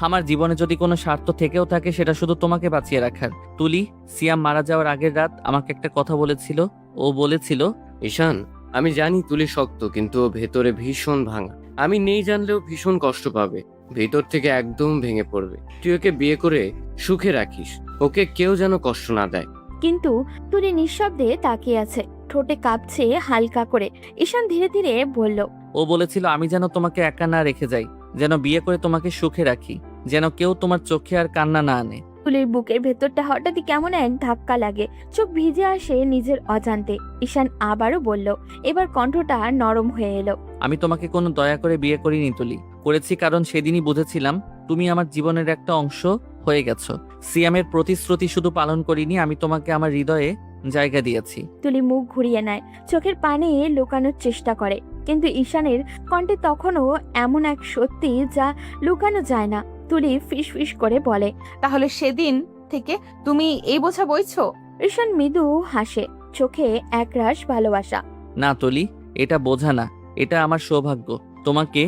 আমার জীবনে যদি কোনো স্বার্থ থেকেও থাকে সেটা শুধু তোমাকে বাঁচিয়ে রাখার। তুলি, সিয়াম মারা যাওয়ার আগের রাত আমাকে একটা কথা বলেছিল। ও বলেছিল, ঈশান, আমি জানি তুলি শক্ত, কিন্তু ও ভেতরে ভীষণ ভাঙা। আমি নেই জানলেও ভীষণ কষ্ট পাবে, ভেতর থেকে একদম ভেঙে পড়বে। তুই ওকে বিয়ে করে সুখে রাখিস, ওকে কেউ যেন কষ্ট না দেয়। কিন্তু তুলি নিঃশব্দে তাকিয়ে আছে, ঠোঁটে কাঁপছে হালকা করে। ঈশান ধীরে ধীরে বলল, ও বলেছিল আমি যেন তোমাকে একা না রেখে যাই, যেন বিয়ে করে তোমাকে সুখে রাখি, যেন কেউ তোমার চোখে আর কান্না না আনে। তুলির বুকের ভেতরটা হঠাৎই কেমন এক ধাক্কা লাগে, চোখ ভিজে আসে নিজের অজান্তে। ঈশান আবারও বলল, এবার কণ্ঠটা নরম হয়ে এলো, আমি তোমাকে কোনো দয়া করে বিয়ে করিনি তুলি, করেছি কারণ সেদিনই বুঝেছিলাম তুমি আমার জীবনের একটা অংশ হয়ে গেছো। সিয়ামের প্রতিশ্রুতি শুধু পালন করিনি, আমি তোমাকে আমার হৃদয়ে জায়গা দিয়েছি। তুলি মুখ ঘুরিয়ে নেয়, চোখের পানে লুকানোর চেষ্টা করে, কিন্তু ঈশানের কণ্ঠে তখনও এমন এক সত্যি যা লুকানো যায় না। তুলি ফিস করে বলে, তাহলে সেদিন থেকে তুমি এই বোঝা বইছো? ঈশান মৃদু হাসে, চোখে একরাশ ভালোবাসা। না তুলি, এটা বোঝা না, এটা আমার সৌভাগ্য। তোমাকে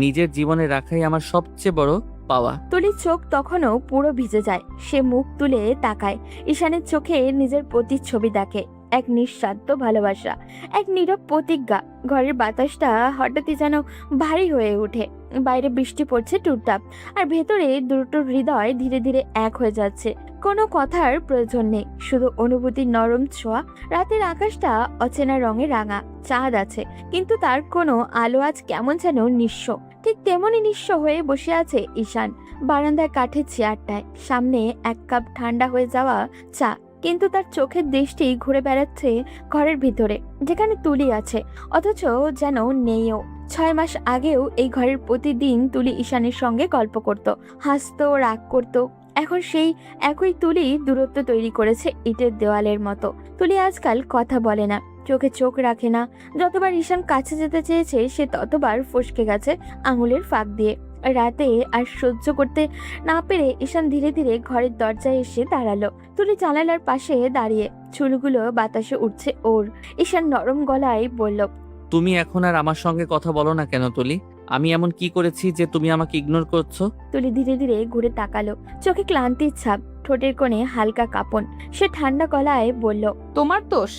নিজের জীবনে রাখাই আমার সবচেয়ে বড় পাওয়া। তুলির চোখ তখনও পুরো ভিজে যায়, সে মুখ তুলে তাকায়, ঈশানের চোখে নিজের প্রতিচ্ছবি দেখে। এক নিঃস্বার্থ ভালোবাসা, এক নীরব প্রতিজ্ঞা। ঘরের বাতাসটা হঠাৎই যেন ভারী হয়ে ওঠে। বাইরে বৃষ্টি পড়ছে টুপটাপ, আর ভেতরে দুটো হৃদয় ধীরে ধীরে এক হয়ে যাচ্ছে। কোনো কথার প্রয়োজন নেই, শুধু অনুভূতির নরম ছোঁয়া। রাতের আকাশটা অচেনা রঙে রাঙা, চাঁদ আছে কিন্তু তার কোনো আলো আজ কেমন যেন নিঃস্ব। ঠিক তেমনই নিঃস্ব হয়ে বসে আছে ঈশান বারান্দার কাঠের চেয়ারটায়, সামনে এক কাপ ঠান্ডা হয়ে যাওয়া চা। কিন্তু তার চোখের দৃষ্টি ঘুরে বেড়াচ্ছে ঘরের ভিতরে, যেখানে তুলি আছে অথচ যেন নেইও। 6 মাস আগেও এই ঘরের প্রতিদিন তুলি ঈশানের সঙ্গে গল্প করত, হাসতো, রাগ করত। এখন সেই একই তুলি দূরত্ব তৈরি করেছে ইটের দেওয়ালের মতো। তুলি আজকাল কথা বলে না, চোখে চোখ রাখে না। যতবার ঈশান কাছে যেতে চেয়েছে সে ততবার ফসকে গেছে আঙুলের ফাঁক দিয়ে। রাতে আর সহ্য করতে না পেরে ঈশান ধীরে ধীরে ঘরের দরজায় এসে দাঁড়ালো। তুলি জানালার পাশে দাঁড়িয়ে, চুলগুলো বাতাসে উঠছে ওর। ঈশান নরম গলায় বলল, তুমি এখন আর আমার সঙ্গে কথা বলো না কেন তুলি? আমি এমন কি করেছি যে তুমি আমাকে ইগনোর করছো? তুলি ধীরে ধীরে ঘুরে তাকালো, চোখে ক্লান্তির ছাপ, ঠোঁটের কোণে হালকা কাঁপন। সে ঠান্ডা গলায় বলল, তোমার দোষ।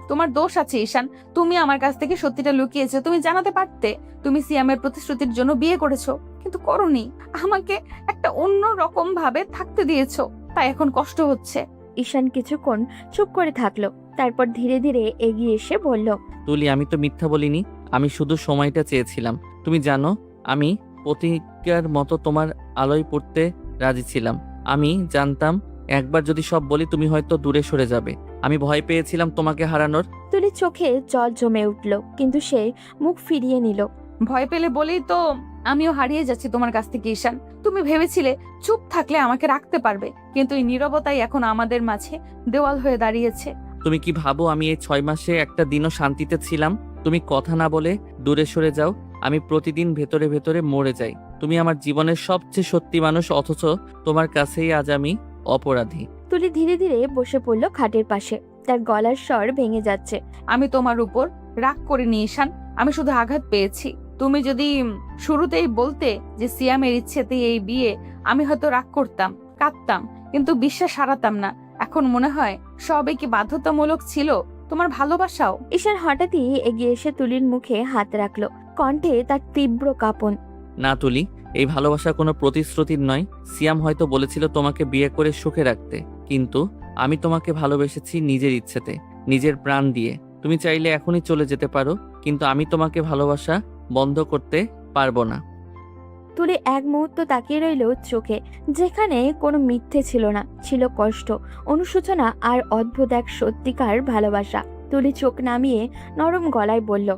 তোমার দোষ আছে ঈশান। তুমি আমার কাছ থেকে সত্যিটা লুকিয়েছো। তুমি জানাতে পারতে তুমি সিয়ামের প্রতিশ্রুতির জন্য বিয়ে করেছো, কিন্তু করোনি। আমাকে একটা অন্য রকম ভাবে থাকতে দিয়েছো, তাই এখন কষ্ট হচ্ছে। ঈশান কিছুক্ষণ চুপ করে থাকলো, তারপর ধীরে ধীরে এগিয়ে এসে বলল, তুলি, আমি তো মিথ্যা বলিনি, আমি শুধু সময়টা চেয়েছিলাম। তুমি জানো, আমি প্রতিজ্ঞার মতো তোমার আলোয় পড়তে রাজি ছিলাম। আমি জানতাম একবার যদি সব বলি তুমি হয়তো দূরে সরে যাবে। আমি ভয় পেয়েছিলাম তোমাকে হারানোর। তুলি চোখে জল জমে উঠল, কিন্তু সে মুখ ফিরিয়ে নিল। ভয় পেলে বলেই তো আমিও হারিয়ে যাচ্ছি তোমার কাছ থেকে ঈশান। তুমি ভেবেছিলে চুপ থাকলে আমাকে রাখতে পারবে, কিন্তু এই নীরবতাই এখন আমাদের মাঝে দেওয়াল হয়ে দাঁড়িয়েছে। তুমি কি ভাবো আমি এই 6 মাসে একটা দিনও শান্তিতে ছিলাম? তুমি কথা না বলে দূরে সরে যাও, আমি প্রতিদিন ভেতরে ভেতরে মরে যাই। তুমি আমার জীবনের সবচেয়ে সত্যি মানুষ, অথচ তোমার কাছেই আজ আমি অপরাধী। তুলি ধীরে ধীরে বসে পড়ল খাটের পাশে, তার গলার স্বর ভেঙে যাচ্ছে। আমি তোমার উপর রাগ করিনি ঈশান, আমি শুধু আঘাত পেয়েছি। তুমি যদি শুরুতেই বলতে যে সিয়ামের ইচ্ছেতেই এই বিয়ে, আমি হয়তো রাগ করতাম, কাঁদতাম, কিন্তু বিশ্বাস হারাতাম না। এখন মনে হয় সবই কি বাধ্যতামূলক ছিল, তোমার ভালোবাসাও। ঈশান হঠাৎই এগিয়ে এসে তুলির মুখে হাত রাখলো, কণ্ঠে তার তীব্র কাঁপন। না তুলি, এই ভালোবাসা কোনো প্রতিশ্রুতির নয়। সিয়াম হয়তো বলেছিল তোমাকে বিয়ে করে সুখে রাখতে, কিন্তু আমি তোমাকে ভালোবেসেছি নিজের ইচ্ছেতে, নিজের প্রাণ দিয়ে। তুমি চাইলে এখনই চলে যেতে পারো, কিন্তু আমি তোমাকে ভালোবাসা বন্ধ করতে পারবো না। তুলি এক মুহূর্ত তাকিয়ে রইল চোখে, যেখানে কোনো মিথ্যে ছিল না, ছিল কষ্ট, অনুশোচনা আর অদ্ভুত এক সত্যিকার ভালোবাসা। তুলি চোখ নামিয়ে নরম গলায় বলল,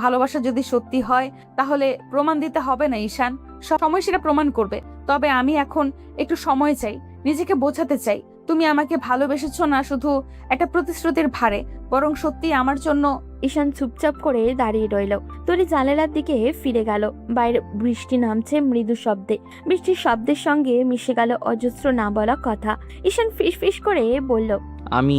ভালোবাসা যদি সত্যি হয় তাহলে প্রমাণ দিতে হবে না ঈশান, সময় সেটা প্রমাণ করবে। তবে আমি এখন একটু সময় চাই, নিজেকে বোঝাতে চাই। তুমি আমাকে ভালোবেসেছো না শুধু একটা প্রতিশ্রুতির ভারে, বরং সত্যি আমার জন্য। ঈশান চুপচাপ করে দাঁড়িয়ে রইল। তুলি জানালার দিকে ফিরে গেল। বাইরে বৃষ্টি নামছে মৃদু শব্দে, বৃষ্টির শব্দের সঙ্গে মিশে গেল অজস্র না বলা কথা। ঈশান ফিস করে বলল, আমি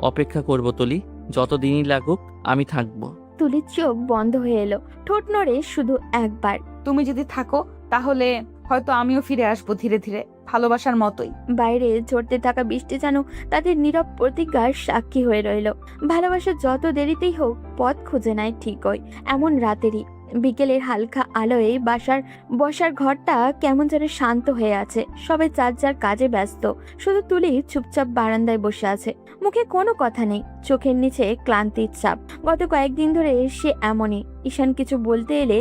অপেক্ষা করব তুলি, যতদিনই লাগুক আমি থাকবো। তুলির চোখ বন্ধ হয়ে এলো, ঠোঁট নড়ে শুধু একবার। তুমি যদি থাকো তাহলে হয়তো আমিও ফিরে আসবো ধীরে ধীরে, ভালোবাসার মতোই। বাইরে ঝরতে থাকা বৃষ্টি যেন তাদের নীরব প্রতিজ্ঞার সাক্ষী হয়ে রইল। ভালোবাসা যত দেরিতেই হোক পথ খুঁজে নেয় ঠিকই। এমন রাতেরই বিকেলের হালকা আলোয় বসার ঘরটা কেমন যেন শান্ত হয়ে আছে। সবাই যার যার কাজে ব্যস্ত, শুধু তুলি চুপচাপ বারান্দায় বসে আছে, মুখে কোনো কথা নেই, চোখের নিচে ক্লান্তির চাপ। গত কয়েকদিন ধরে সে এমনই। ঈশান কিছু বলতে এলে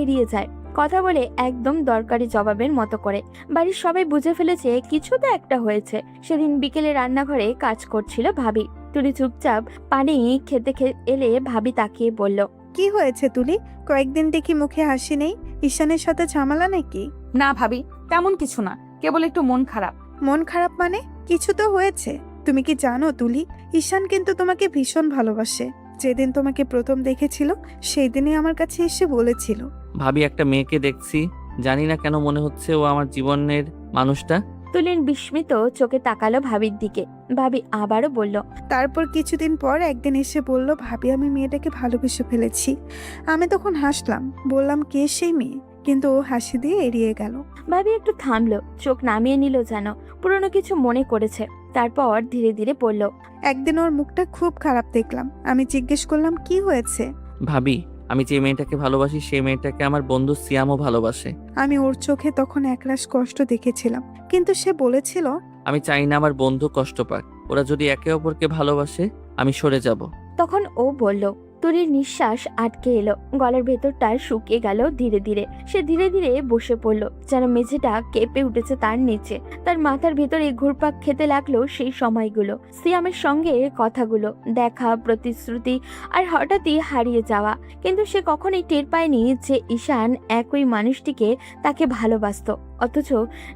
এড়িয়ে যায়, কথা বলে একদম দরকারি জবাবের মতো করে। বাড়ির সবাই বুঝে ফেলেছে কিছু তো একটা হয়েছে। সেদিন বিকেলে রান্নাঘরে কাজ করছিল ভাবি। তুলি চুপচাপ পানি খেতে এলে ভাবি তাকিয়ে বলল, কি হয়েছে তুলি? কয়েকদিন দেখি মুখে হাসি নেই, ঈশানের সাথে ঝামেলা নাকি? না ভাবি, তেমন কিছু না, কেবল একটু মন খারাপ। মন খারাপ মানে? কিছু তো হয়েছে। তুমি কি জানো তুলি, ঈশান কিন্তু তোমাকে ভীষণ ভালোবাসে। যেদিন তোমাকে প্রথম দেখেছিল সেই দিনই আমার কাছে এসে বলেছিল। ভাবি, একটা মেয়েকে দেখছি, জানি না কেন মনে হচ্ছে ও আমার জীবনের মানুষটা। তুলিন বিস্মিত চোখে তাকালো ভাবির দিকে। ভাবি আবারও বলল, তারপর কিছুদিন পর একদিন এসে বলল, ভাবি আমি মেয়েটাকে ভালোবেসে ফেলেছি। আমি তখন হাসলাম, বললাম কে সেই মেয়ে, কিন্তু ও হাসি দিয়ে এড়িয়ে গেল। ভাবি একটু থামলো, চোখ নামিয়ে নিল, যেন পুরনো কিছু মনে করেছে। তারপর ধীরে ধীরে বলল, একদিন ওর মুখটা খুব খারাপ দেখলাম। আমি জিজ্ঞেস করলাম কি হয়েছে। ভাবি, আমি যে মেয়েটাকে ভালোবাসি সেই মেয়েটাকে আমার বন্ধু সিয়ামও ভালোবাসে। আমি ওর চোখে তখন একরাশ কষ্ট দেখেছিলাম, কিন্তু সে বলেছিল আমি চাই না আমার বন্ধু কষ্ট পাক। ওরা যদি একে অপরকে ভালোবাসে আমি সরে যাব। তখন ও বলল। তুলির নিঃশ্বাস আটকে এলো, গলার ভেতরটা শুকিয়ে গেল ধীরে ধীরে। সে ধীরে ধীরে বসে পড়ল, যেন মেঝেটা কেঁপে উঠেছে তার নিচে। তার মাথার ভেতরে ঘুরপাক খেতে লাগলো সেই সময়গুলো, সিয়ামের সঙ্গে কথাগুলো, দেখা, প্রতিশ্রুতি, আর হঠাৎই হারিয়ে যাওয়া। কিন্তু সে কখনোই টের পায়নি যে ঈশান একই মানুষটিকে তাকে ভালোবাসতো, অথচ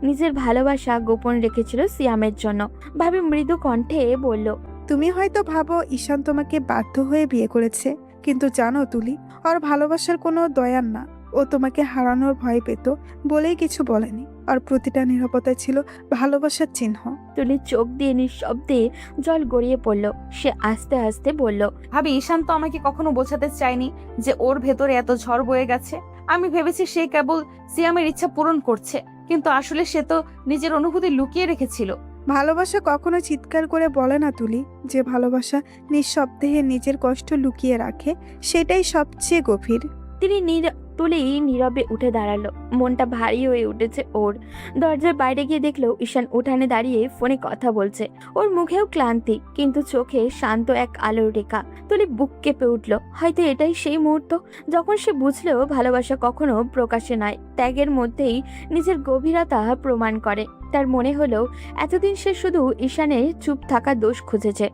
নিজের ভালোবাসা গোপন রেখেছিল সিয়ামের জন্য। ভাবি মৃদু কণ্ঠে বলল, তুমি হয়তো ভাবো ঈশান তোমাকে বাধ্য হয়ে বিয়ে করেছে, কিন্তু জানো তুলি, ওর ভালোবাসার কোনো দয়ার না। ও তোমাকে হারানোর ভয় পেত বলেই কিছু বলেনি। আর প্রতিটা নীরবতা ছিল ভালোবাসার চিহ্ন। তুলির চোখ দিয়ে নিঃশব্দে জল গড়িয়ে পড়ল। সে আস্তে আস্তে বলল, ভাবি ঈশান তো আমাকে কখনো বোঝাতে চায়নি যে ওর ভেতরে এত ঝড় বয়ে গেছে। আমি ভেবেছি সে কেবল সিয়ামের ইচ্ছা পূরণ করছে, কিন্তু আসলে সে তো নিজের অনুভূতি লুকিয়ে রেখেছিল। ভালোবাসা কখনো চিৎকার করে বলে না তুলি। যে ভালোবাসা নিঃশব্দে নিজের কষ্ট লুকিয়ে রাখে, সেটাই সবচেয়ে গভীর। তুলি নীরবে উঠে দাঁড়ালো, মনটা ভারী হয়ে উঠেছে ওর। দরজার বাইরে গিয়ে দেখলো ঈশান উঠানে দাঁড়িয়ে ফোনে কথা বলছে। ওর মুখেও ক্লান্তি, কিন্তু চোখে শান্ত এক আলোর রেখা। তুলি বুক কেঁপে উঠলো। হয়তো এটাই সেই মুহূর্ত যখন সে বুঝলো ভালোবাসা কখনো প্রকাশে নয়, ত্যাগের মধ্যেই নিজের গভীরতা প্রমাণ করে। তার মনে হলো এতদিন সে শুধু ঈশানের চুপ থাকা দোষ খুঁজেছে,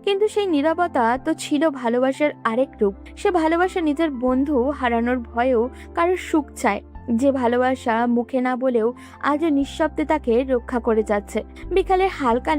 কিন্তু সেই নীরবতা তো ছিল ভালোবাসার আরেক রূপ। সে ভালোবাসা নিজের বন্ধু হারানোর ভয়েও কারোর সুখ চায়, যে ভালোবাসা মুখে না বলেও আজও নিঃশব্দে তাকে রক্ষা করে যাচ্ছে। বিকালের হালকা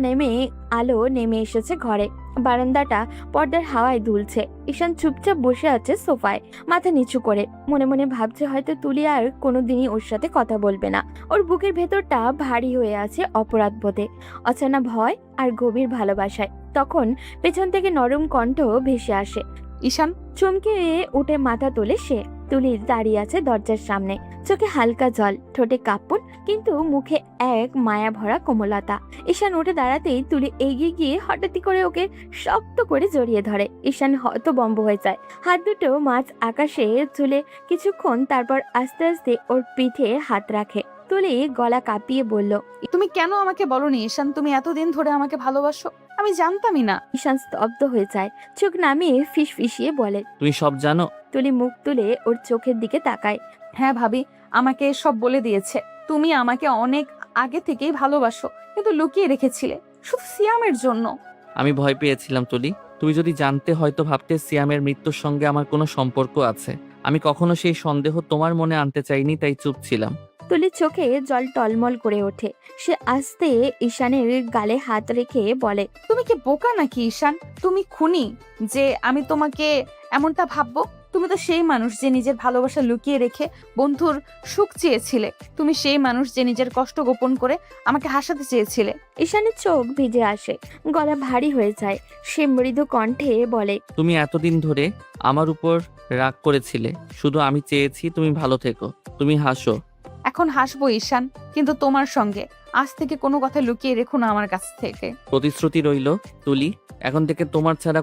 আলো নেমে এসেছে ঘরে। বারান্দাটা পর্দার হাওয়ায় দুলছে। ঈশান চুপচাপ বসে আছে সোফায়, মাথা নিচু করে। মনে মনে ভাবছে হয়তো তুলি আর কোনোদিনই ওর সাথে কথা বলবে না। ওর বুকের ভেতরটা ভারী হয়ে আছে অপরাধ বোধে, অচেনা ভয় আর গভীর ভালোবাসায়। তখন পেছন থেকে নরম কণ্ঠ ভেসে আসে। ঈশান, চমকে উঠে মাথা তোলে সে। তুলি দাঁড়িয়ে আছে দরজার সামনে, চোখে হালকা জল, ঠোঁটে কাঁপন, কিন্তু মুখে এক মায়া ভরা কোমলতা। ঈশান উঠে দাঁড়াতেই তুলি এগিয়ে গিয়ে হঠাৎই করে ওকে শক্ত করে জড়িয়ে ধরে। ঈশান হতভম্ব হয়ে যায়, হাত দুটো মাঝ আকাশে তুলে কিছুক্ষণ, তারপর আস্তে আস্তে ওর পিঠে হাত রাখে। তুলি গলা কাঁপিয়ে বলল, তুমি কেন আমাকে বলনি ঈশান তুমি এতদিন ধরে আমাকে ভালোবাসো? আমি জানতামই না। ঈশান স্তব্ধ হয়ে যায়, চোখ নামিয়ে ফিসফিসিয়ে বলে। তুমি সব জানো? তুলি মুখ তুলে ওর চোখের দিকে তাকায়। হ্যাঁ ভাবি, আমাকে সব বলে দিয়েছে। তুমি আমাকে অনেক আগে থেকেই ভালোবাসো, কিন্তু লুকিয়ে রেখেছিলে শুধু সিয়ামের জন্য। আমি ভয় পেয়েছিলাম তুলি। তুমি যদি জানতে হয়তো ভাবতে সিয়ামের মৃত্যুর সঙ্গে আমার কোনো সম্পর্ক আছে। আমি কখনো সেই সন্দেহ তোমার মনে আনতে চাইনি, তাই চুপ ছিলাম। তুলির চোখে জল টলমল করে ওঠে। সে আস্তে ঈশানের গালে হাত রেখে বলে, তুমি কি বোকা নাকি ঈশান? তুমি খুনি যে আমি তোমাকে এমনটা ভাববো? তুমি তো সেই মানুষ যে নিজের ভালোবাসা লুকিয়ে রেখে বন্ধুর সুখ চেয়েছিলে। তুমি সেই মানুষ যে নিজের কষ্ট গোপন করে আমাকে হাসাতে চেয়েছিলে। ঈশানের চোখ ভিজে আসে, গলা ভারী হয়ে যায়। সে মৃদু কণ্ঠে বলে, তুমি এতদিন ধরে আমার উপর রাগ করেছিলে, শুধু আমি চেয়েছি তুমি ভালো থেকো। তুমি হাসো। এখন হাসবো ঈশান, কিন্তু তোমার সঙ্গে। আজ থেকে কোনো কথা লুকিয়ে রেখো না আমার কাছ থেকে। প্রতিশ্রুতি রইল তুলি, এখন থেকে তোমার ছাড়া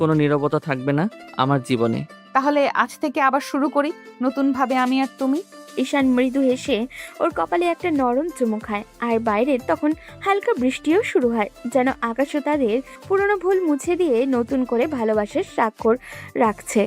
কোনো নীরবতা থাকবে না আমার জীবনে। তাহলে আজ থেকে আবার শুরু করি নতুন ভাবে আমি আর তুমি। ঈশান মৃদু হেসে ওর কপালে একটা নরম চুমু খায়। আর বাইরে তখন হালকা বৃষ্টিও শুরু হয়, যেন আকাশও তাদের পুরনো ভুল মুছে দিয়ে নতুন করে ভালোবাসার স্বাক্ষর রাখছে।